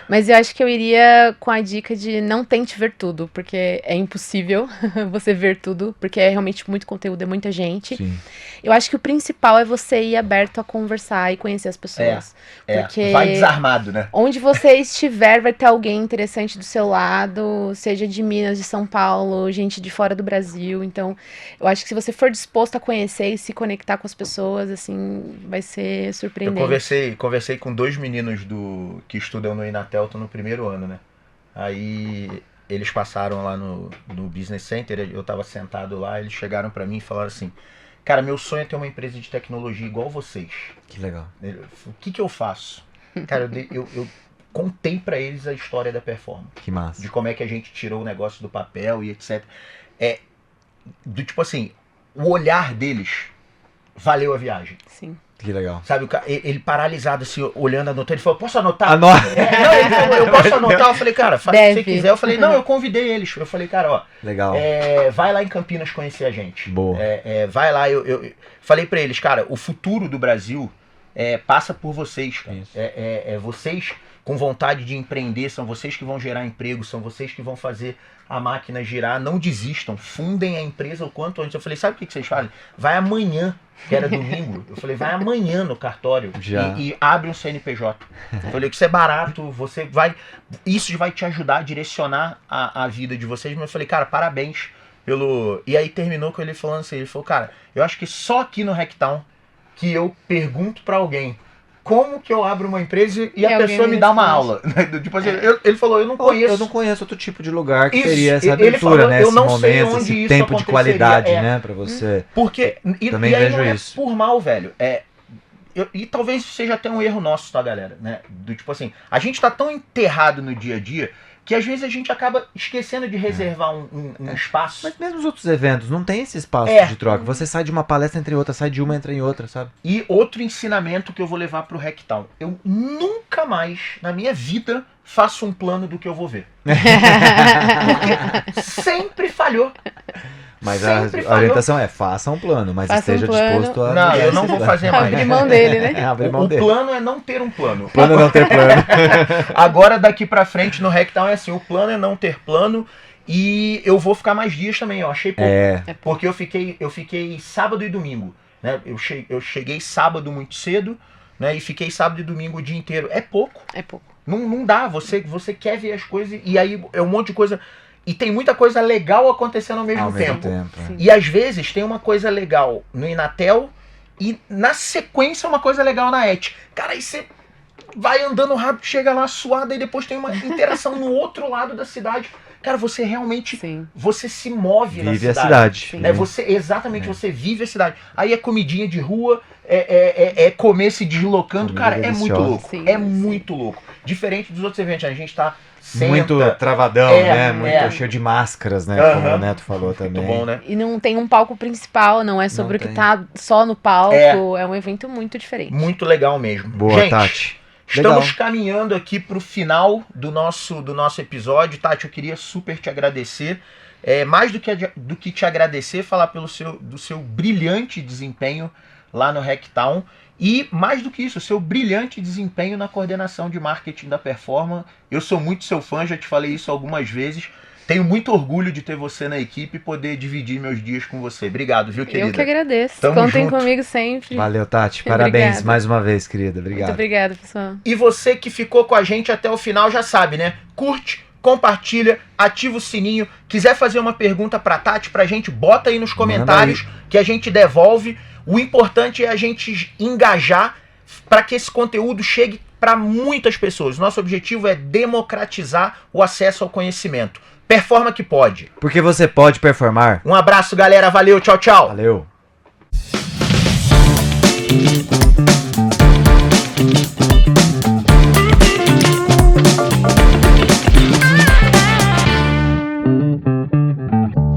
Mas eu acho que eu iria com a dica de não tente ver tudo, porque é impossível você ver tudo, porque é realmente muito conteúdo, é muita gente. Sim. Eu acho que o principal é você ir aberto a conversar e conhecer as pessoas. Porque vai desarmado, né? onde você estiver, vai ter alguém interessante do seu lado, seja de Minas, de São Paulo, gente de fora do Brasil. Então, eu acho que se você for disposto a conhecer e se conectar com as pessoas, assim, vai ser Eu surpreendente. conversei com 2 meninos que estudam no Inatel, tô no primeiro ano, né? Aí eles passaram lá no Business Center, eu tava sentado lá, eles chegaram pra mim e falaram assim: cara, meu sonho é ter uma empresa de tecnologia igual vocês. Que legal. O que eu faço? Cara, eu contei pra eles a história da Performa. Que massa. De como é que a gente tirou o negócio do papel e etc. Do tipo assim, o olhar deles valeu a viagem. Sim. Que legal. Sabe, ele paralisado assim, olhando, anotando, ele falou, posso anotar? Anota. Não, ele falou, eu posso anotar? Eu falei, cara, faz o que você Deve. quiser. Eu falei, não, eu convidei eles. Eu falei, cara, ó, Legal. vai lá em Campinas conhecer a gente. Boa. Vai lá, eu falei pra eles, cara, o futuro do Brasil passa por vocês, cara. Isso. Vocês com vontade de empreender, são vocês que vão gerar emprego, são vocês que vão fazer a máquina girar. Não desistam, fundem a empresa o quanto antes. Eu falei, sabe o que vocês fazem? Vai amanhã, que era domingo. Eu falei, vai amanhã no cartório Já. e abre um CNPJ. Eu falei que isso é barato, isso vai te ajudar a direcionar a vida de vocês. Mas eu falei, cara, parabéns pelo... E aí terminou com ele falando assim, ele falou, cara, eu acho que só aqui no Hacktown que eu pergunto pra alguém como que eu abro uma empresa e a alguém pessoa me me dá uma responde. aula. Tipo assim, ele falou, eu não conheço. Eu não conheço outro tipo de lugar que Isso, teria essa ele abertura, falou, né? eu Esse não sei momento, onde esse isso tempo de aconteceria, qualidade, né? Pra você. Porque, Também e aí vejo não é isso. por mal, velho. E talvez seja até um erro nosso, tá, galera? Né? Do tipo assim, a gente tá tão enterrado no dia a dia que às vezes a gente acaba esquecendo de reservar um espaço. Mas mesmo os outros eventos, não tem esse espaço de troca. Você sai de uma palestra entre outra, sai de uma, entra em outra, sabe? E outro ensinamento que eu vou levar pro Hacktown. Eu nunca mais, na minha vida, faço um plano do que eu vou ver. Porque sempre falhou. Mas a Sempre falhou. orientação é, faça um plano, mas Faça esteja um plano. disposto a... Não, mudar eu não esse vou plano. fazer mais. Abrir mão dele, né? Abrir mão O dele. plano é não ter um plano. Plano é não ter plano. Agora, daqui pra frente, no Hacktown é assim, o plano é não ter plano e eu vou ficar mais dias também, eu achei pouco. Porque eu fiquei sábado e domingo, né? Eu cheguei sábado muito cedo, né? E fiquei sábado e domingo o dia inteiro. É pouco. É pouco. Não dá, você quer ver as coisas e aí é um monte de coisa... E tem muita coisa legal acontecendo ao mesmo tempo. Sim. E às vezes tem uma coisa legal no Inatel e na sequência uma coisa legal na ET. Cara, aí você vai andando rápido, chega lá suado e depois tem uma interação no outro lado da cidade. Cara, você realmente, Sim. você se move na Vive a cidade. cidade. Né? Você vive a cidade. Aí é comidinha de rua, é comer se deslocando. Comida Cara, é muito deliciosa. louco. Sim, é sim. muito louco. Diferente dos outros eventos, a gente tá senta, Muito travadão, né? Muito cheio de máscaras, né? Como Aham. o Neto falou também. Muito bom, né? E não tem um palco principal, não é sobre Não o que tem. tá só no palco. É um evento muito diferente. Muito legal mesmo. Boa, gente, Tati. estamos Legal. caminhando aqui pro final do nosso episódio. Tati, eu queria super te agradecer. Mais do que te agradecer, falar do seu brilhante desempenho lá no Hacktown. E mais do que isso, o seu brilhante desempenho na coordenação de marketing da Performa. Eu sou muito seu fã, já te falei isso algumas vezes. Tenho muito orgulho de ter você na equipe e poder dividir meus dias com você. Obrigado, viu, querida? Eu que agradeço. Tamo Contem junto. comigo sempre. Valeu, Tati. Parabéns Obrigada. mais uma vez, querida. Obrigado. Muito obrigada, pessoal. E você que ficou com a gente até o final já sabe, né? Curte, compartilha, ativa o sininho. Quiser fazer uma pergunta pra Tati, pra gente, bota aí nos comentários que a gente devolve. O importante é a gente engajar para que esse conteúdo chegue para muitas pessoas. Nosso objetivo é democratizar o acesso ao conhecimento. Performa que pode. Porque você pode performar. Um abraço, galera. Valeu, tchau, tchau. Valeu.